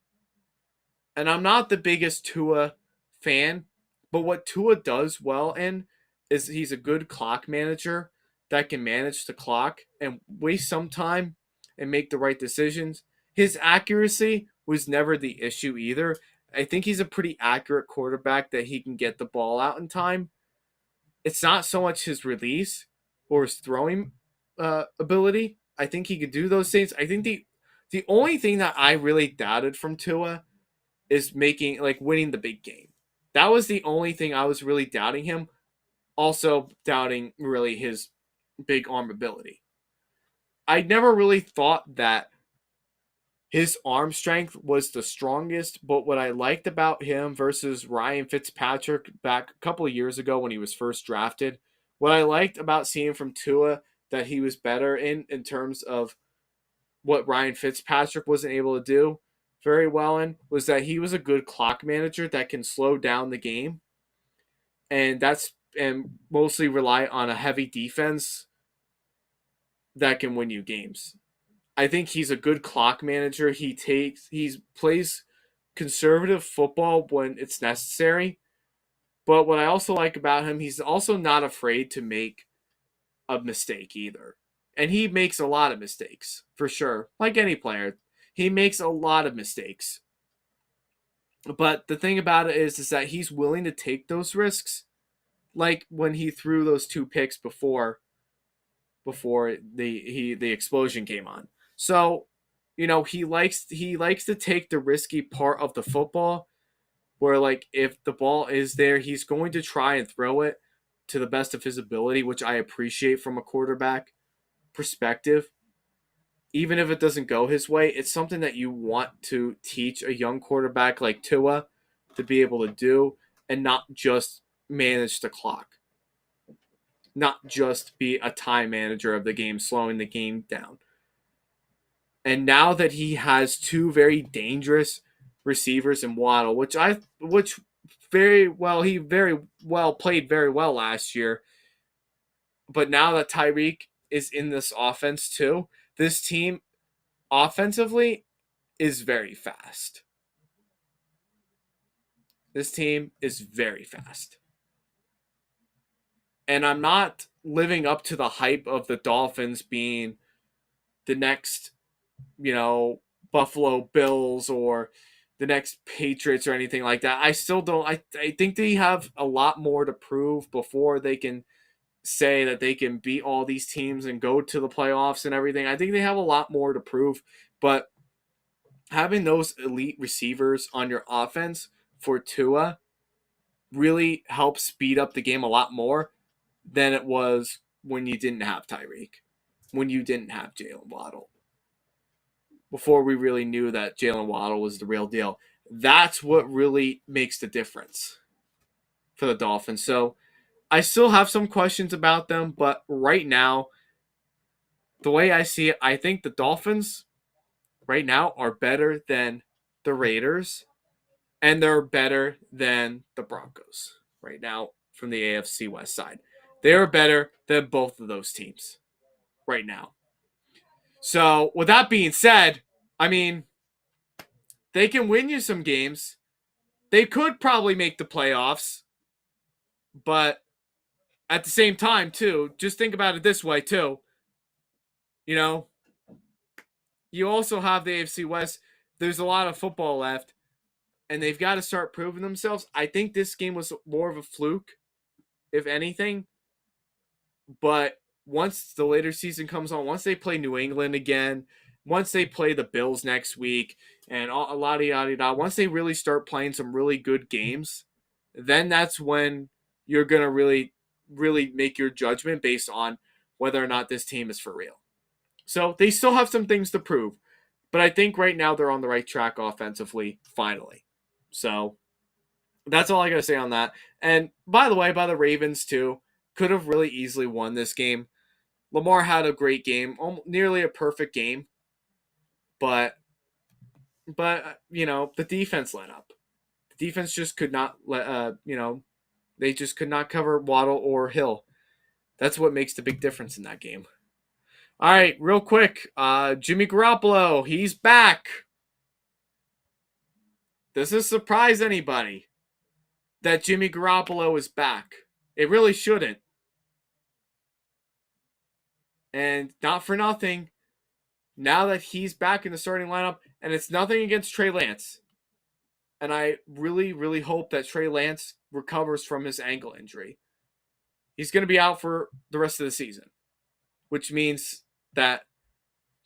And I'm not the biggest Tua fan, but what Tua does well in is he's a good clock manager that can manage the clock and waste some time and make the right decisions. His accuracy was never the issue either. I think he's a pretty accurate quarterback that he can get the ball out in time. It's not so much his release or his throwing ability. I think he could do those things. I think the only thing that I really doubted from Tua is making like winning the big game. That was the only thing I was really doubting him. Also doubting really his big arm ability. I never really thought that his arm strength was the strongest, but what I liked about him versus Ryan Fitzpatrick back a couple of years ago when he was first drafted, what I liked about seeing from Tua that he was better in terms of what Ryan Fitzpatrick wasn't able to do very well in was that he was a good clock manager that can slow down the game, and mostly rely on a heavy defense that can win you games. I think he's a good clock manager. He plays conservative football when it's necessary. But what I also like about him, he's also not afraid to make a mistake either. And he makes a lot of mistakes, for sure. Like any player, he makes a lot of mistakes. But the thing about it is that he's willing to take those risks. Like when he threw those 2 picks before the explosion came on. So, he likes to take the risky part of the football where like if the ball is there, he's going to try and throw it to the best of his ability, which I appreciate from a quarterback perspective. Even if it doesn't go his way, it's something that you want to teach a young quarterback like Tua to be able to do and not just manage the clock, not just be a time manager of the game, slowing the game down. And now that he has 2 very dangerous receivers in Waddle, which he very well played very well last year, but now that Tyreek is in this offense too, this team offensively is very fast. This team is very fast. And I'm not living up to the hype of the Dolphins being the next, you know, Buffalo Bills or the next Patriots or anything like that. I still don't. I think they have a lot more to prove before they can say that they can beat all these teams and go to the playoffs and everything. I think they have a lot more to prove. But having those elite receivers on your offense for Tua really helps speed up the game a lot more than it was when you didn't have Tyreek, when you didn't have Jalen Waddle. Before we really knew that Jalen Waddle was the real deal. That's what really makes the difference for the Dolphins. So I still have some questions about them, but right now, the way I see it, I think the Dolphins right now are better than the Raiders, and they're better than the Broncos right now from the AFC West side. They are better than both of those teams right now. So, with that being said, I mean, they can win you some games. They could probably make the playoffs, but at the same time, too, just think about it this way, too. You know, you also have the AFC West. There's a lot of football left, and they've got to start proving themselves. I think this game was more of a fluke, if anything. But once the later season comes on, once they play New England again, once they play the Bills next week, and a lot of yada yada, once they really start playing some really good games, then that's when you're gonna really make your judgment based on whether or not this team is for real. So they still have some things to prove, but I think right now they're on the right track offensively, finally. So that's all I gotta say on that. And by the way, by the Ravens too, could have really easily won this game. Lamar had a great game, nearly a perfect game, but the defense let up. The defense just could not let they just could not cover Waddle or Hill. That's what makes the big difference in that game. All right, real quick, Jimmy Garoppolo, he's back. Does this surprise anybody that Jimmy Garoppolo is back? It really shouldn't. And not for nothing, now that he's back in the starting lineup, and it's nothing against Trey Lance. And I really, really hope that Trey Lance recovers from his ankle injury. He's going to be out for the rest of the season, which means that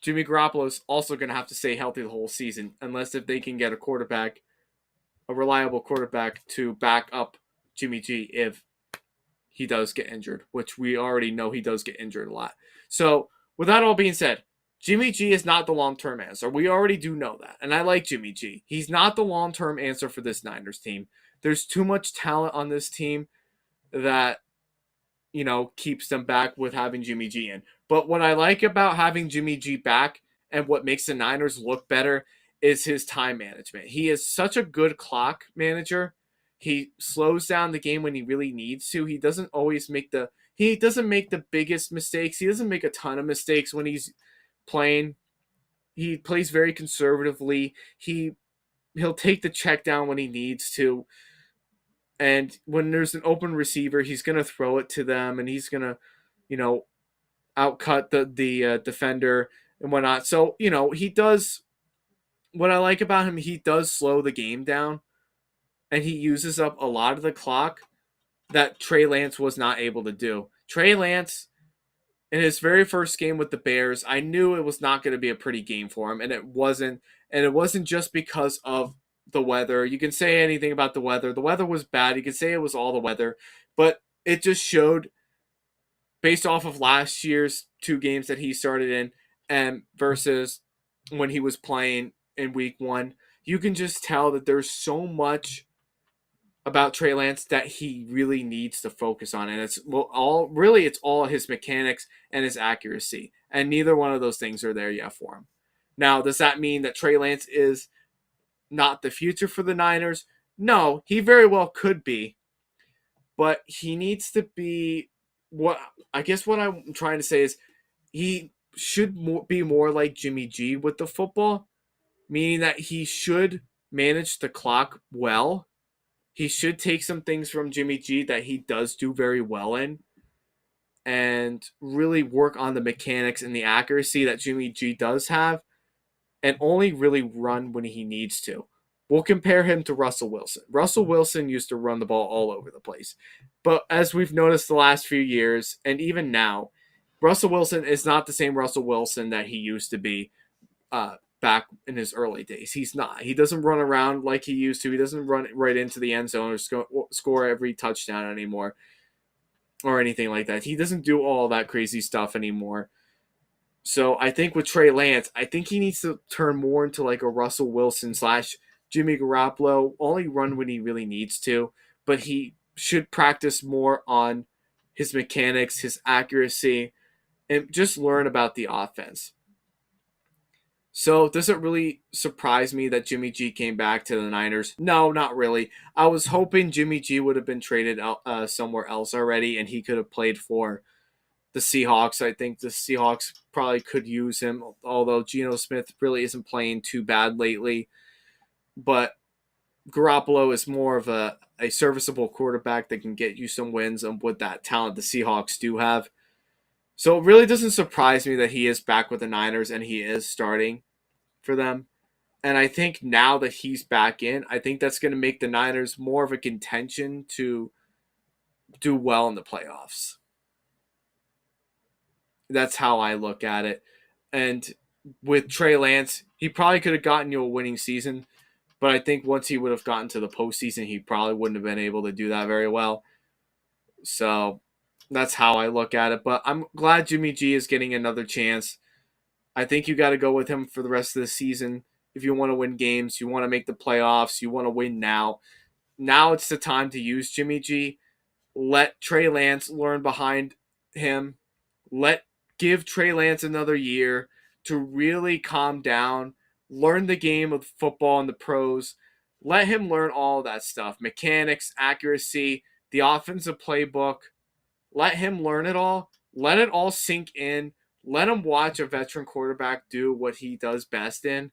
Jimmy Garoppolo is also going to have to stay healthy the whole season, unless if they can get a reliable quarterback to back up Jimmy G if he does get injured, which we already know he does get injured a lot. So, with that all being said, Jimmy G is not the long-term answer. We already do know that. And I like Jimmy G. He's not the long-term answer for this Niners team. There's too much talent on this team that, keeps them back with having Jimmy G in. But what I like about having Jimmy G back and what makes the Niners look better is his time management. He is such a good clock manager. He slows down the game when he really needs to. He doesn't make the biggest mistakes. He doesn't make a ton of mistakes when he's playing. He plays very conservatively. He'll take the check down when he needs to. And when there's an open receiver, he's going to throw it to them, and he's going to, outcut the defender and whatnot. So, he does what I like about him. He does slow the game down, and he uses up a lot of the clock that Trey Lance was not able to do. Trey Lance, in his very first game with the Bears, I knew it was not going to be a pretty game for him, and it wasn't. And it wasn't just because of the weather. You can say anything about the weather. The weather was bad. You can say it was all the weather, but it just showed based off of last year's two games that he started in and versus when he was playing in week one. You can just tell that there's so much about Trey Lance that he really needs to focus on, and it's all his mechanics and his accuracy, and neither one of those things are there yet for him. Now, does that mean that Trey Lance is not the future for the Niners? No, he very well could be, but he needs to be what I'm trying to say is he should be more like Jimmy G with the football, meaning that he should manage the clock well. He should take some things from Jimmy G that he does do very well in and really work on the mechanics and the accuracy that Jimmy G does have and only really run when he needs to. We'll compare him to Russell Wilson. Russell Wilson used to run the ball all over the place. But as we've noticed the last few years, and even now, Russell Wilson is not the same Russell Wilson that he used to be back in his early days. He's not. He doesn't run around like he used to. He doesn't run right into the end zone or score every touchdown anymore or anything like that. He doesn't do all that crazy stuff anymore. So I think with Trey Lance, I think he needs to turn more into like a Russell Wilson / Jimmy Garoppolo, only run when he really needs to, but he should practice more on his mechanics, his accuracy, and just learn about the offense. So does it really surprise me that Jimmy G came back to the Niners? No, not really. I was hoping Jimmy G would have been traded out somewhere else already, and he could have played for the Seahawks. I think the Seahawks probably could use him, although Geno Smith really isn't playing too bad lately. But Garoppolo is more of a serviceable quarterback that can get you some wins and with that talent the Seahawks do have. So it really doesn't surprise me that he is back with the Niners and he is starting for them. And I think now that he's back in, I think that's going to make the Niners more of a contention to do well in the playoffs. That's how I look at it. And with Trey Lance, he probably could have gotten you a winning season, but I think once he would have gotten to the postseason, he probably wouldn't have been able to do that very well. So that's how I look at it. But I'm glad Jimmy G is getting another chance. I think you got to go with him for the rest of the season. If you want to win games, you want to make the playoffs, you want to win now. Now it's the time to use Jimmy G. Let Trey Lance learn behind him. Let give Trey Lance another year to really calm down, learn the game of football and the pros. Let him learn all that stuff, mechanics, accuracy, the offensive playbook. Let him learn it all. Let it all sink in. Let him watch a veteran quarterback do what he does best in,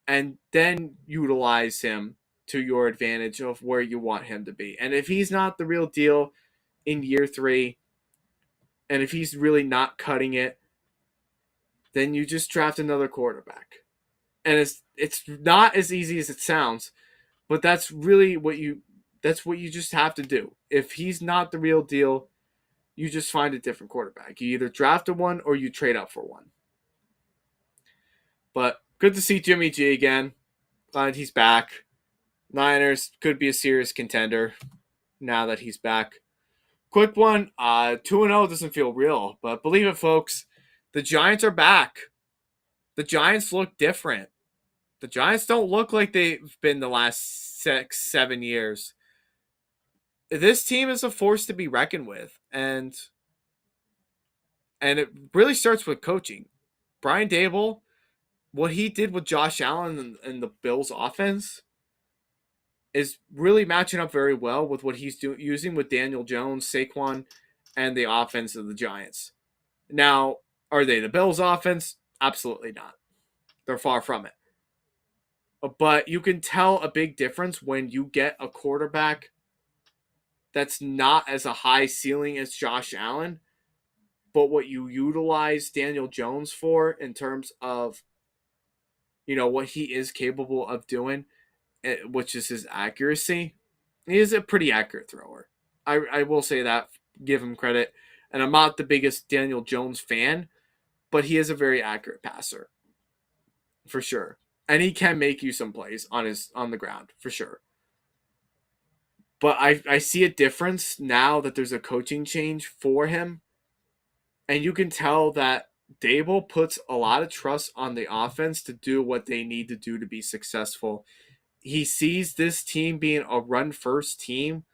and then utilize him to your advantage of where you want him to be. And if he's not the real deal in year 3, and if he's really not cutting it, then you just draft another quarterback. And it's not as easy as it sounds, but that's what you just have to do. If he's not the real deal, you just find a different quarterback. You either draft a one or you trade up for one. But good to see Jimmy G again. Glad he's back. Niners could be a serious contender now that he's back. Quick one, 2-0 doesn't feel real, but believe it, folks. The Giants are back. The Giants look different. The Giants don't look like they've been the last 6-7 years. This team is a force to be reckoned with, and it really starts with coaching. Brian Dable, what he did with Josh Allen and the Bills' offense is really matching up very well with what he's using with Daniel Jones, Saquon, and the offense of the Giants. Now, are they the Bills' offense? Absolutely not. They're far from it. But you can tell a big difference when you get a quarterback that's not as a high ceiling as Josh Allen, but what you utilize Daniel Jones for in terms of, what he is capable of doing, which is his accuracy. He is a pretty accurate thrower. I will say that, give him credit. And I'm not the biggest Daniel Jones fan, but he is a very accurate passer, for sure. And he can make you some plays on the ground, for sure. But I see a difference now that there's a coaching change for him. And you can tell that Dable puts a lot of trust on the offense to do what they need to do to be successful. He sees this team being a run first team,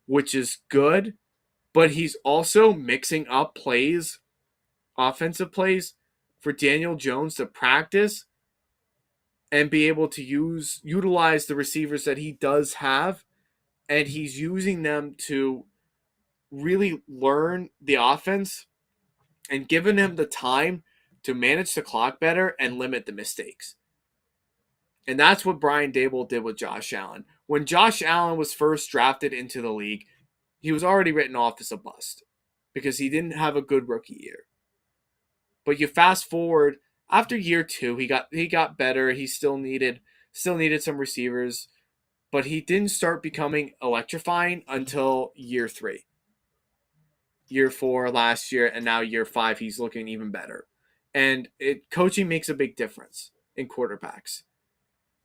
which is good, but he's also mixing up plays, offensive plays, for Daniel Jones to practice and be able to utilize the receivers that he does have, and he's using them to really learn the offense and giving him the time to manage the clock better and limit the mistakes. And that's what Brian Dable did with Josh Allen. When Josh Allen was first drafted into the league, he was already written off as a bust because he didn't have a good rookie year. But you fast forward after year 2, he got better. He still needed some receivers, but he didn't start becoming electrifying until year 3. Year 4 last year, and now year 5 he's looking even better. And coaching makes a big difference in quarterbacks.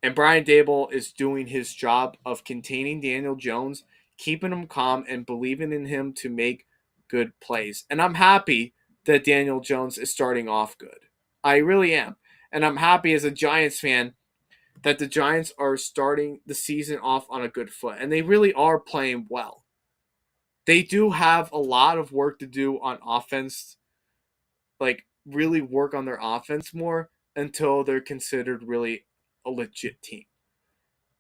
And Brian Dable is doing his job of containing Daniel Jones, keeping him calm, and believing in him to make good plays. And I'm happy that Daniel Jones is starting off good. I really am. And I'm happy as a Giants fan that the Giants are starting the season off on a good foot. And they really are playing well. They do have a lot of work to do on offense, like really work on their offense more. until they're considered really a legit team.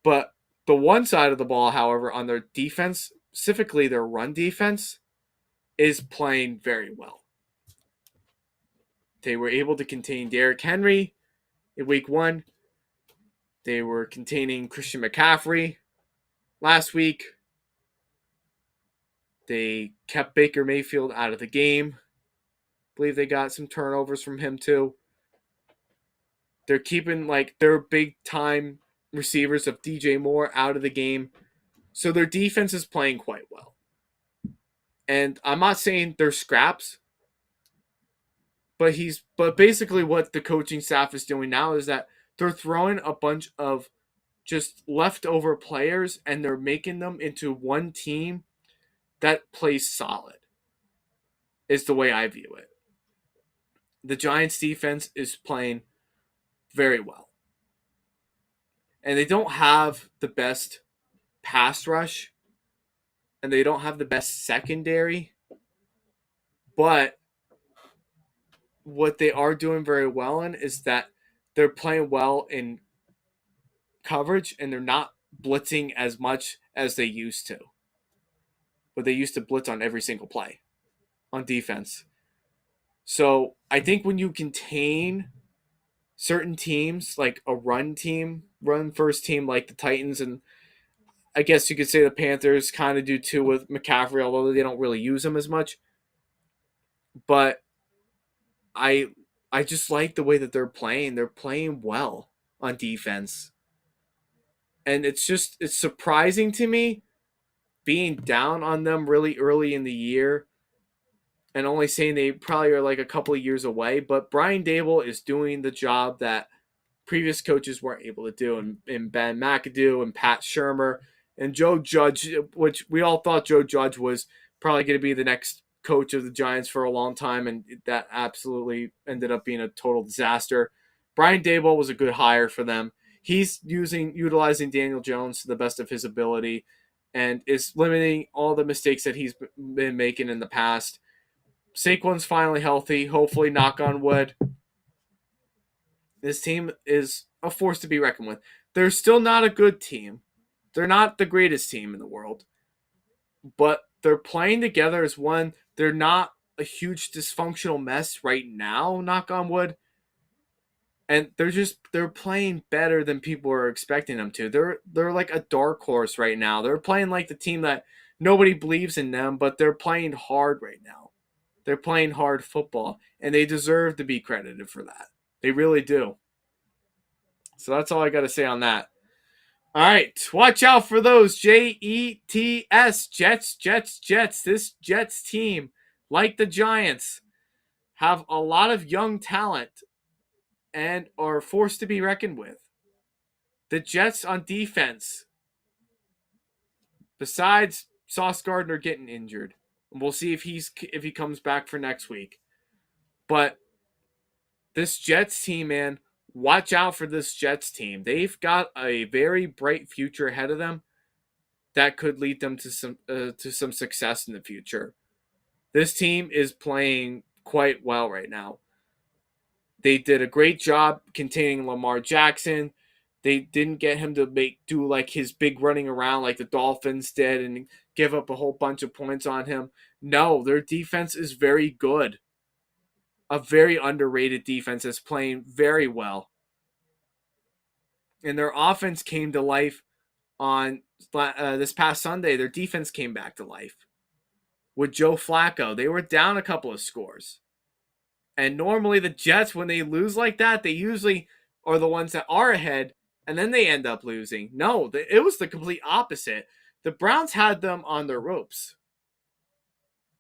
But the one side of the ball, however, on their defense, specifically their run defense, is playing very well. They were able to contain Derrick Henry in week one. They were containing Christian McCaffrey last week. They kept Baker Mayfield out of the game. I believe they got some turnovers from him too. They're keeping like their big time receivers of DJ Moore out of the game. So their defense is playing quite well. And I'm not saying they're scraps, but basically what the coaching staff is doing now is that they're throwing a bunch of just leftover players and they're making them into one team that plays solid. Is the way I view it. The Giants defense is playing very well. And they don't have the best pass rush and they don't have the best secondary, but what they are doing very well in is that they're playing well in coverage and they're not blitzing as much as they used to. But they used to blitz on every single play on defense. So I think when you contain certain teams, like a run team, run first team like the Titans, and I guess you could say the Panthers kind of do too with McCaffrey, although they don't really use him as much. But I I just like the way that they're playing. They're playing well on defense. And it's surprising to me being down on them really early in the year and only saying they probably are like a couple of years away, but Brian Dable is doing the job that previous coaches weren't able to do, and Ben McAdoo and Pat Shermer and Joe Judge, which we all thought Joe Judge was probably going to be the next coach of the Giants for a long time, and that absolutely ended up being a total disaster. Brian Dable was a good hire for them. He's utilizing Daniel Jones to the best of his ability and is limiting all the mistakes that he's been making in the past. Saquon's finally healthy. Hopefully, knock on wood. This team is a force to be reckoned with. They're still not a good team. They're not the greatest team in the world. But they're playing together as one. They're not a huge dysfunctional mess right now, knock on wood. And they're playing better than people are expecting them to. They're like a dark horse right now. They're playing like the team that nobody believes in them, but they're playing hard right now. They're playing hard football, and they deserve to be credited for that. They really do. So that's all I got to say on that. All right, watch out for those Jets, Jets. This Jets team, like the Giants, have a lot of young talent and are forced to be reckoned with. The Jets on defense, besides Sauce Gardner getting injured, and we'll see if he comes back for next week. But this Jets team, man, watch out for this Jets team. They've got a very bright future ahead of them that could lead them to some success in the future. This team is playing quite well right now. They did a great job containing Lamar Jackson. They didn't get him to do like his big running around like the Dolphins did and give up a whole bunch of points on him. No, their defense is very good. A very underrated defense that's playing very well. And their offense came to life on this past Sunday. Their defense came back to life with Joe Flacco. They were down a couple of scores. And normally the Jets, when they lose like that, they usually are the ones that are ahead, and then they end up losing. No, it was the complete opposite. The Browns had them on their ropes.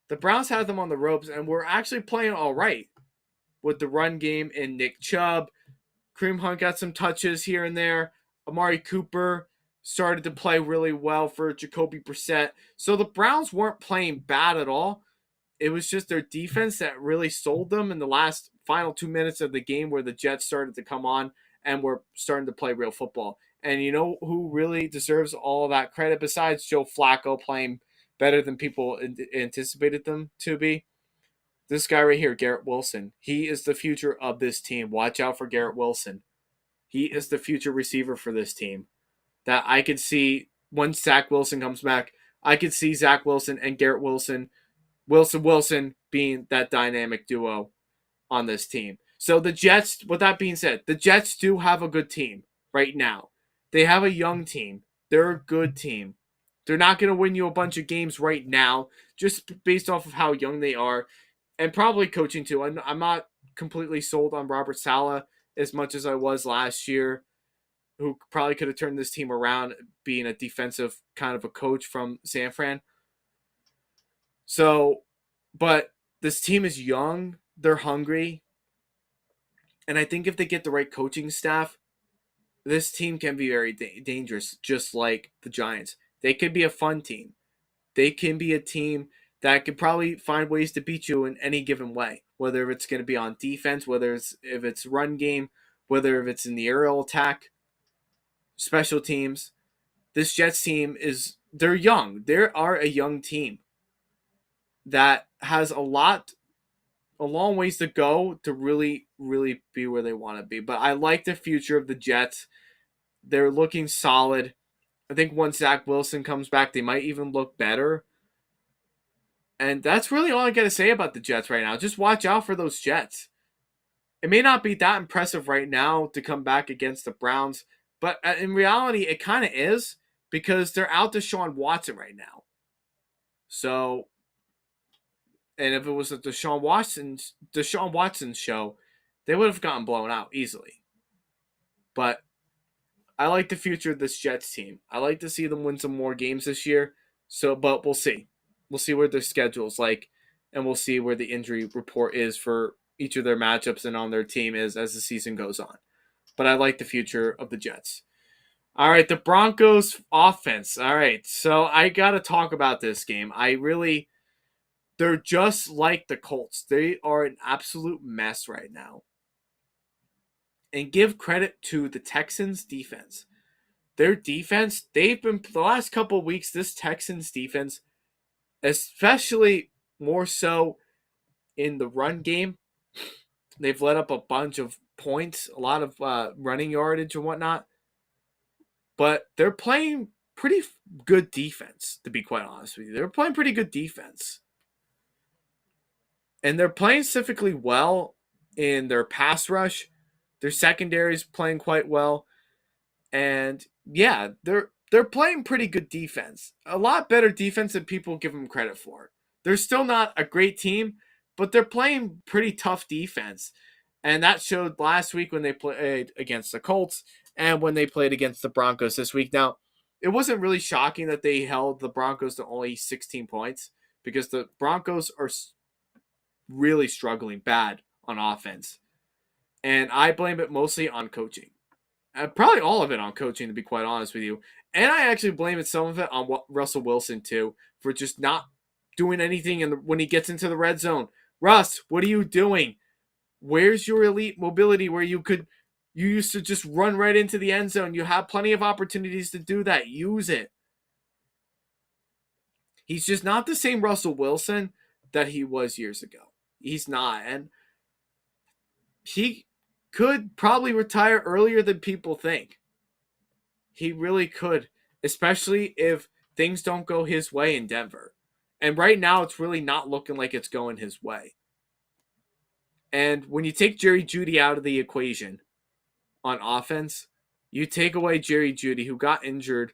And were actually playing all right with the run game and Nick Chubb. Kareem Hunt got some touches here and there. Amari Cooper started to play really well for Jacoby Brissett. So the Browns weren't playing bad at all. It was just their defense that really sold them in the last final 2 minutes of the game where the Jets started to come on and were starting to play real football. And you know who really deserves all of that credit besides Joe Flacco playing better than people anticipated them to be? This guy right here, Garrett Wilson, he is the future of this team. Watch out for Garrett Wilson. He is the future receiver for this team. That I could see once Zach Wilson comes back, I could see Zach Wilson and Garrett Wilson being that dynamic duo on this team. So the Jets, with that being said, the Jets do have a good team right now. They have a young team. They're a good team. They're not going to win you a bunch of games right now, just based off of how young they are, and probably coaching too. I'm not completely sold on Robert Saleh as much as I was last year, who probably could have turned this team around, being a defensive kind of a coach from San Fran. So, but this team is young. They're hungry. And I think if they get the right coaching staff, this team can be very dangerous, just like the Giants. They could be a fun team. They can be a team that could probably find ways to beat you in any given way, whether it's going to be on defense, whether it's if it's run game, whether if it's in the aerial attack, special teams. This Jets team they're young. They are a young team that has a long ways to go to really, really be where they want to be. But I like the future of the Jets. They're looking solid. I think once Zach Wilson comes back, they might even look better. And that's really all I got to say about the Jets right now. Just watch out for those Jets. It may not be that impressive right now to come back against the Browns, but in reality, it kind of is because they're out Deshaun Watson right now. So, and if it was a Deshaun Watson show, they would have gotten blown out easily. But I like the future of this Jets team. I like to see them win some more games this year. So, but we'll see. We'll see where their schedule's like, and we'll see where the injury report is for each of their matchups and on their team is as the season goes on. But I like the future of the Jets. All right, the Broncos offense. All right, so I got to talk about this game. They're just like the Colts. They are an absolute mess right now. And give credit to the Texans defense. Their defense, they've been, the last couple of weeks, this Texans defense, especially more so in the run game, they've let up a bunch of points, a lot of running yardage and whatnot. But they're playing pretty good defense, to be quite honest with you. They're playing pretty good defense. And they're playing specifically well in their pass rush. Their secondary is playing quite well. And yeah, they're playing pretty good defense. A lot better defense than people give them credit for. They're still not a great team, but they're playing pretty tough defense. And that showed last week when they played against the Colts and when they played against the Broncos this week. Now, it wasn't really shocking that they held the Broncos to only 16 points because the Broncos are really struggling bad on offense. And I blame it mostly on coaching. Probably all of it on coaching, to be quite honest with you. And I actually blame it some of it on Russell Wilson, too, for just not doing anything when he gets into the red zone. Russ, what are you doing? Where's your elite mobility where you used to just run right into the end zone? You have plenty of opportunities to do that. Use it. He's just not the same Russell Wilson that he was years ago. He's not. And he could probably retire earlier than people think. He really could, especially if things don't go his way in Denver. And right now, it's really not looking like it's going his way. And when you take Jerry Jeudy out of the equation on offense, you take away Jerry Jeudy, who got injured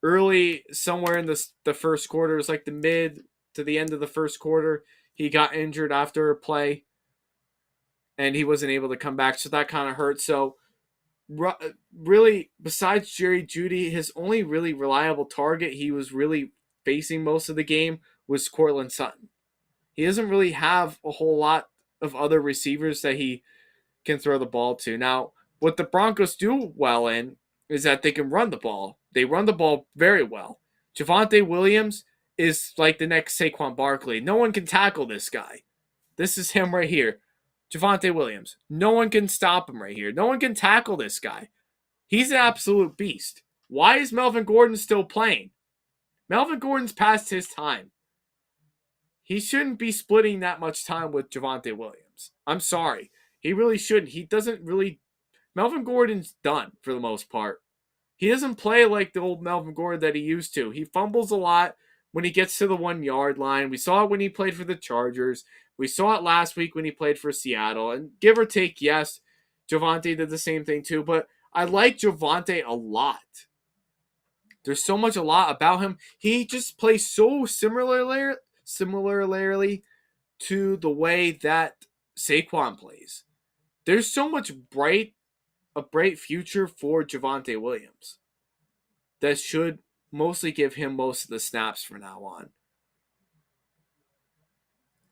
early, somewhere in the first quarter. It was like the mid to the end of the first quarter. He got injured after a play, and he wasn't able to come back, so that kind of hurt. So, really, besides Jerry Jeudy, his only really reliable target he was really facing most of the game was Courtland Sutton. He doesn't really have a whole lot of other receivers that he can throw the ball to. Now, what the Broncos do well in is that they can run the ball. They run the ball very well. Javonte Williams is like the next Saquon Barkley. No one can tackle this guy. This is him right here. Javonte Williams. No one can stop him right here. No one can tackle this guy. He's an absolute beast. Why is Melvin Gordon still playing? Melvin Gordon's past his time. he shouldn't be splitting that much time with Javonte Williams. I'm sorry. He really shouldn't. He doesn't really. Melvin Gordon's done for the most part. He doesn't play like the old Melvin Gordon that he used to. He fumbles a lot when he gets to the 1 yard line. We saw it when he played for the Chargers. We saw it last week when he played for Seattle. And give or take, yes, Javonte did the same thing too. But I like Javonte a lot. There's so much a lot about him. He just plays so similarly to the way that Saquon plays. There's so much a bright future for Javonte Williams that should mostly give him most of the snaps from now on.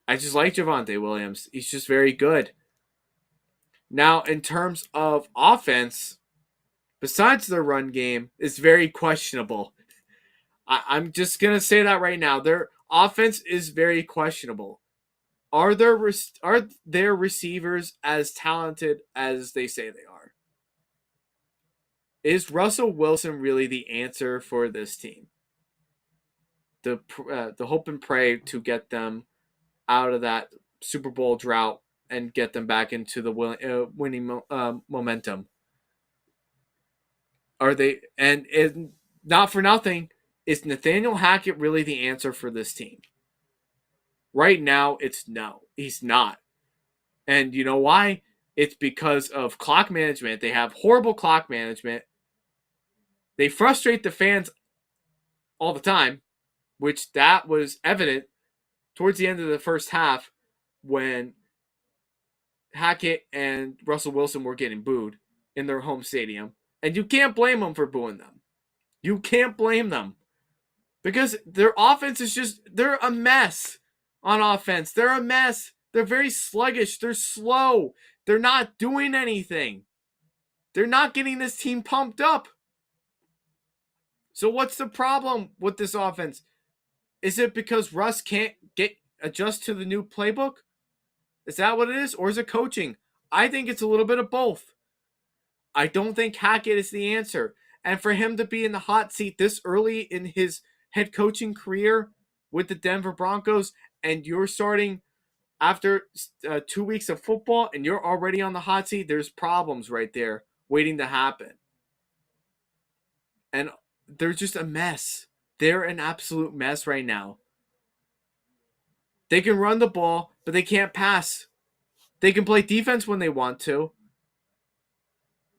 I just like Javonte Williams. He's just very good. Now, in terms of offense, besides their run game, it's very questionable. I'm just going to say that right now. Their offense is very questionable. Are their receivers as talented as they say they are? Is Russell Wilson really the answer for this team? The hope and pray to get them out of that Super Bowl drought and get them back into the winning momentum. Are they? And not for nothing, is Nathaniel Hackett really the answer for this team? Right now, it's no. He's not. And you know why? It's because of clock management. They have horrible clock management. They frustrate the fans all the time, which that was evident towards the end of the first half when Hackett and Russell Wilson were getting booed in their home stadium. And you can't blame them for booing them. You can't blame them. Because their offense is just, they're a mess on offense. They're a mess. They're very sluggish. They're slow. They're not doing anything. They're not getting this team pumped up. So what's the problem with this offense? Is it because Russ can't adjust to the new playbook? Is that what it is? Or is it coaching? I think it's a little bit of both. I don't think Hackett is the answer. And for him to be in the hot seat this early in his head coaching career with the Denver Broncos, and you're starting after 2 weeks of football and you're already on the hot seat, there's problems right there waiting to happen. And they're just a mess. They're an absolute mess right now. They can run the ball, but they can't pass. They can play defense when they want to,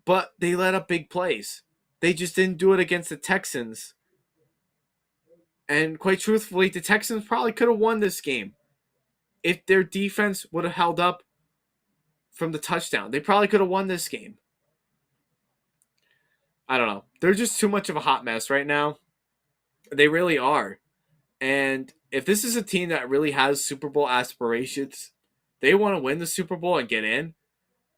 but they let up big plays. They just didn't do it against the Texans. And quite truthfully, the Texans probably could have won this game if their defense would have held up from the touchdown. They probably could have won this game. I don't know. They're just too much of a hot mess right now. They really are. And if this is a team that really has Super Bowl aspirations, they want to win the Super Bowl and get in,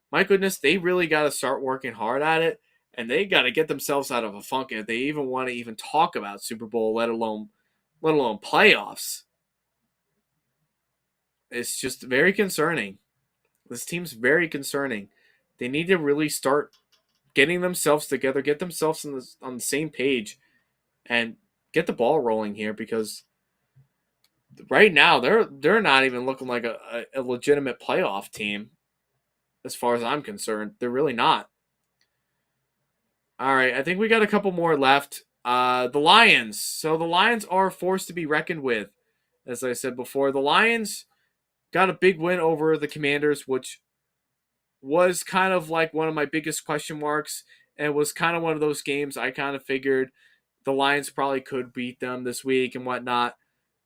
my goodness, they really got to start working hard at it. And they got to get themselves out of a funk if they even want to even talk about Super Bowl, let alone playoffs. It's just very concerning. This team's very concerning. They need to really start getting themselves together, get themselves on the same page, and get the ball rolling here, because right now they're not even looking like a legitimate playoff team as far as I'm concerned. They're really not. All right, I think we got a couple more left. The Lions. So the Lions are a force to be reckoned with. As I said before, the Lions got a big win over the Commanders, which was kind of like one of my biggest question marks, and was kind of one of those games I kind of figured the Lions probably could beat them this week and whatnot,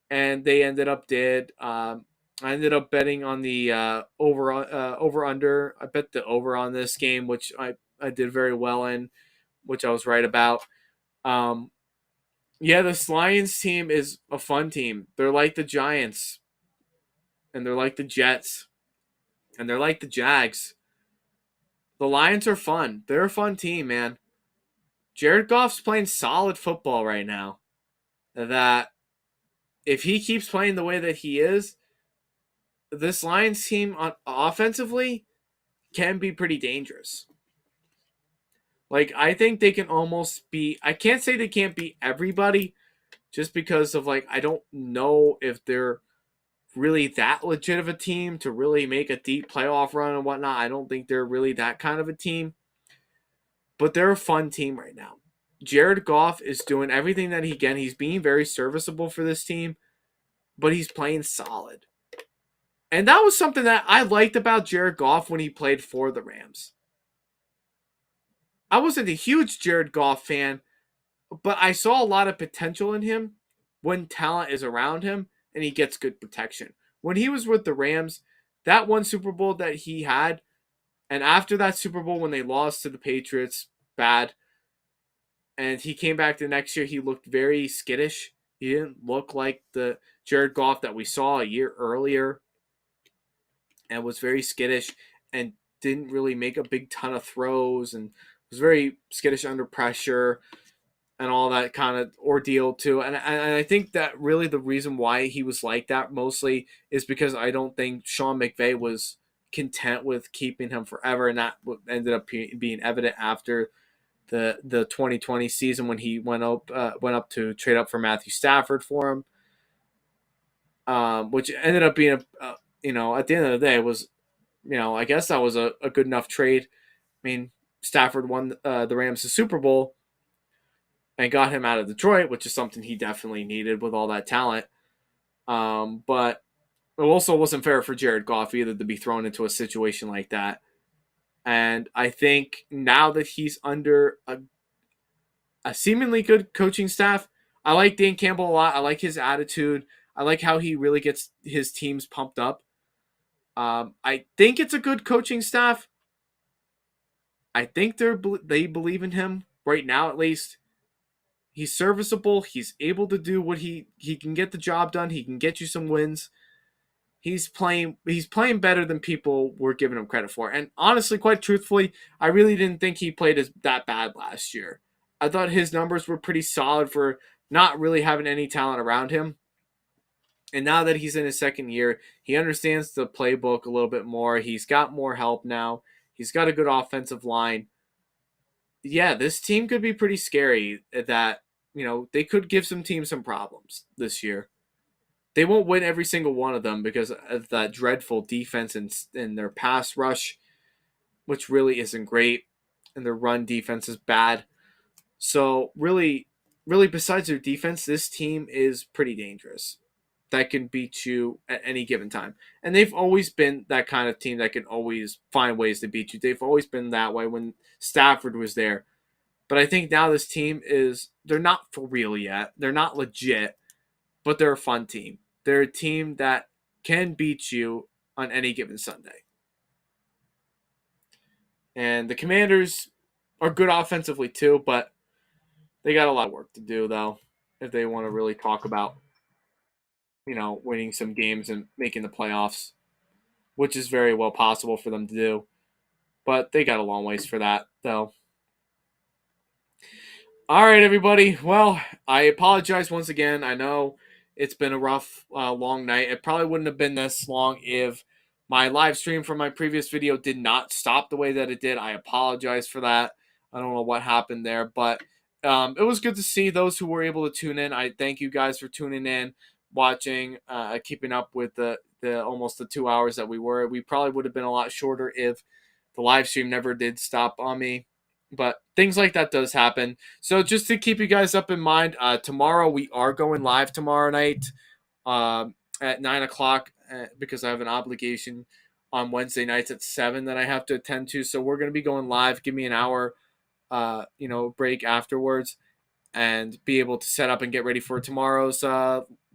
and they ended up did. I ended up betting on the over under. I bet the over on this game, which I did very well in, which I was right about. Yeah, this Lions team is a fun team. They're like the Giants, and they're like the Jets, and they're like the Jags. The Lions are fun. They're a fun team, man. Jared Goff's playing solid football right now. That if he keeps playing the way that he is, this Lions team offensively can be pretty dangerous. Like, I think they can almost be, I can't say they can't beat everybody just because of, like, I don't know if they're really that legit of a team to really make a deep playoff run and whatnot. I don't think they're really that kind of a team, but they're a fun team right now. Jared Goff is doing everything that he can. He's being very serviceable for this team, but he's playing solid. And that was something that I liked about Jared Goff when he played for the Rams. I wasn't a huge Jared Goff fan, but I saw a lot of potential in him when talent is around him and he gets good protection. When he was with the Rams, that one Super Bowl that he had, and after that Super Bowl when they lost to the Patriots, bad, and he came back the next year, he looked very skittish. He didn't look like the Jared Goff that we saw a year earlier, and was very skittish and didn't really make a big ton of throws and was very skittish under pressure and all that kind of ordeal too. And I think that really the reason why he was like that mostly is because I don't think Sean McVay was content with keeping him forever, and that ended up being evident after the 2020 season when he went up to trade up for Matthew Stafford for him, which ended up being at the end of the day was, I guess that was a good enough trade. I mean, Stafford won the Rams the Super Bowl and got him out of Detroit, which is something he definitely needed with all that talent. But it also wasn't fair for Jared Goff either to be thrown into a situation like that. And I think now that he's under a seemingly good coaching staff, I like Dan Campbell a lot. I like his attitude. I like how he really gets his teams pumped up. I think it's a good coaching staff. I think they believe in him right now, at least. He's serviceable. He's able to do what he can get the job done. He can get you some wins. He's playing better than people were giving him credit for. And honestly, quite truthfully, I really didn't think he played that bad last year. I thought his numbers were pretty solid for not really having any talent around him. And now that he's in his second year, he understands the playbook a little bit more. He's got more help now. He's got a good offensive line. Yeah, this team could be pretty scary that, they could give some teams some problems this year. They won't win every single one of them because of that dreadful defense and their pass rush, which really isn't great, and their run defense is bad. So really, really, besides their defense, this team is pretty dangerous. That can beat you at any given time. And they've always been that kind of team that can always find ways to beat you. They've always been that way when Stafford was there. But I think now this team they're not for real yet. They're not legit, but they're a fun team. They're a team that can beat you on any given Sunday. And the Commanders are good offensively too, but they got a lot of work to do, though, if they want to really talk about, winning some games and making the playoffs, which is very well possible for them to do. But they got a long ways for that, though. All right, everybody. Well, I apologize once again. I know it's been a rough, long night. It probably wouldn't have been this long if my live stream from my previous video did not stop the way that it did. I apologize for that. I don't know what happened there, but it was good to see those who were able to tune in. I thank you guys for tuning in, watching, keeping up with the almost the 2 hours that we were. We probably would have been a lot shorter if the live stream never did stop on me. But things like that does happen. So just to keep you guys up in mind, tomorrow we are going live tomorrow night at 9 o'clock because I have an obligation on Wednesday nights at 7 that I have to attend to. So we're going to be going live. Give me an hour, break afterwards and be able to set up and get ready for tomorrow's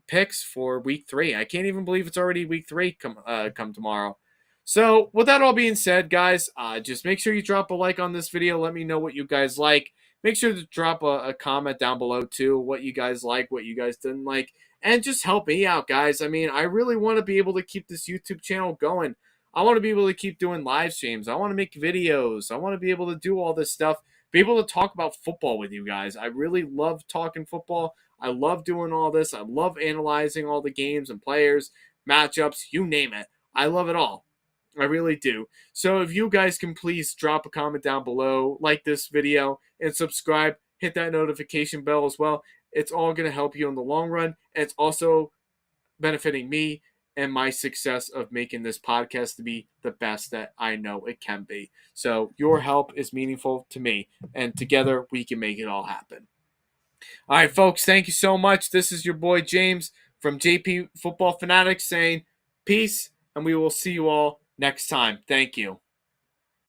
picks for week 3. I can't even believe it's already week 3 come tomorrow. So with that all being said, guys, just make sure you drop a like on this video. Let me know what you guys like. Make sure to drop a comment down below too, what you guys like, what you guys didn't like, and just help me out, guys. I mean, I really want to be able to keep this YouTube channel going. I want to be able to keep doing live streams. I want to make videos. I want to be able to do all this stuff, be able to talk about football with you guys. I really love talking football. I love doing all this. I love analyzing all the games and players, matchups, you name it. I love it all. I really do. So if you guys can please drop a comment down below, like this video, and subscribe, hit that notification bell as well. It's all going to help you in the long run. And it's also benefiting me and my success of making this podcast to be the best that I know it can be. So your help is meaningful to me, and together we can make it all happen. All right, folks, thank you so much. This is your boy James from JP Football Fanatics saying peace, and we will see you all next time. Thank you.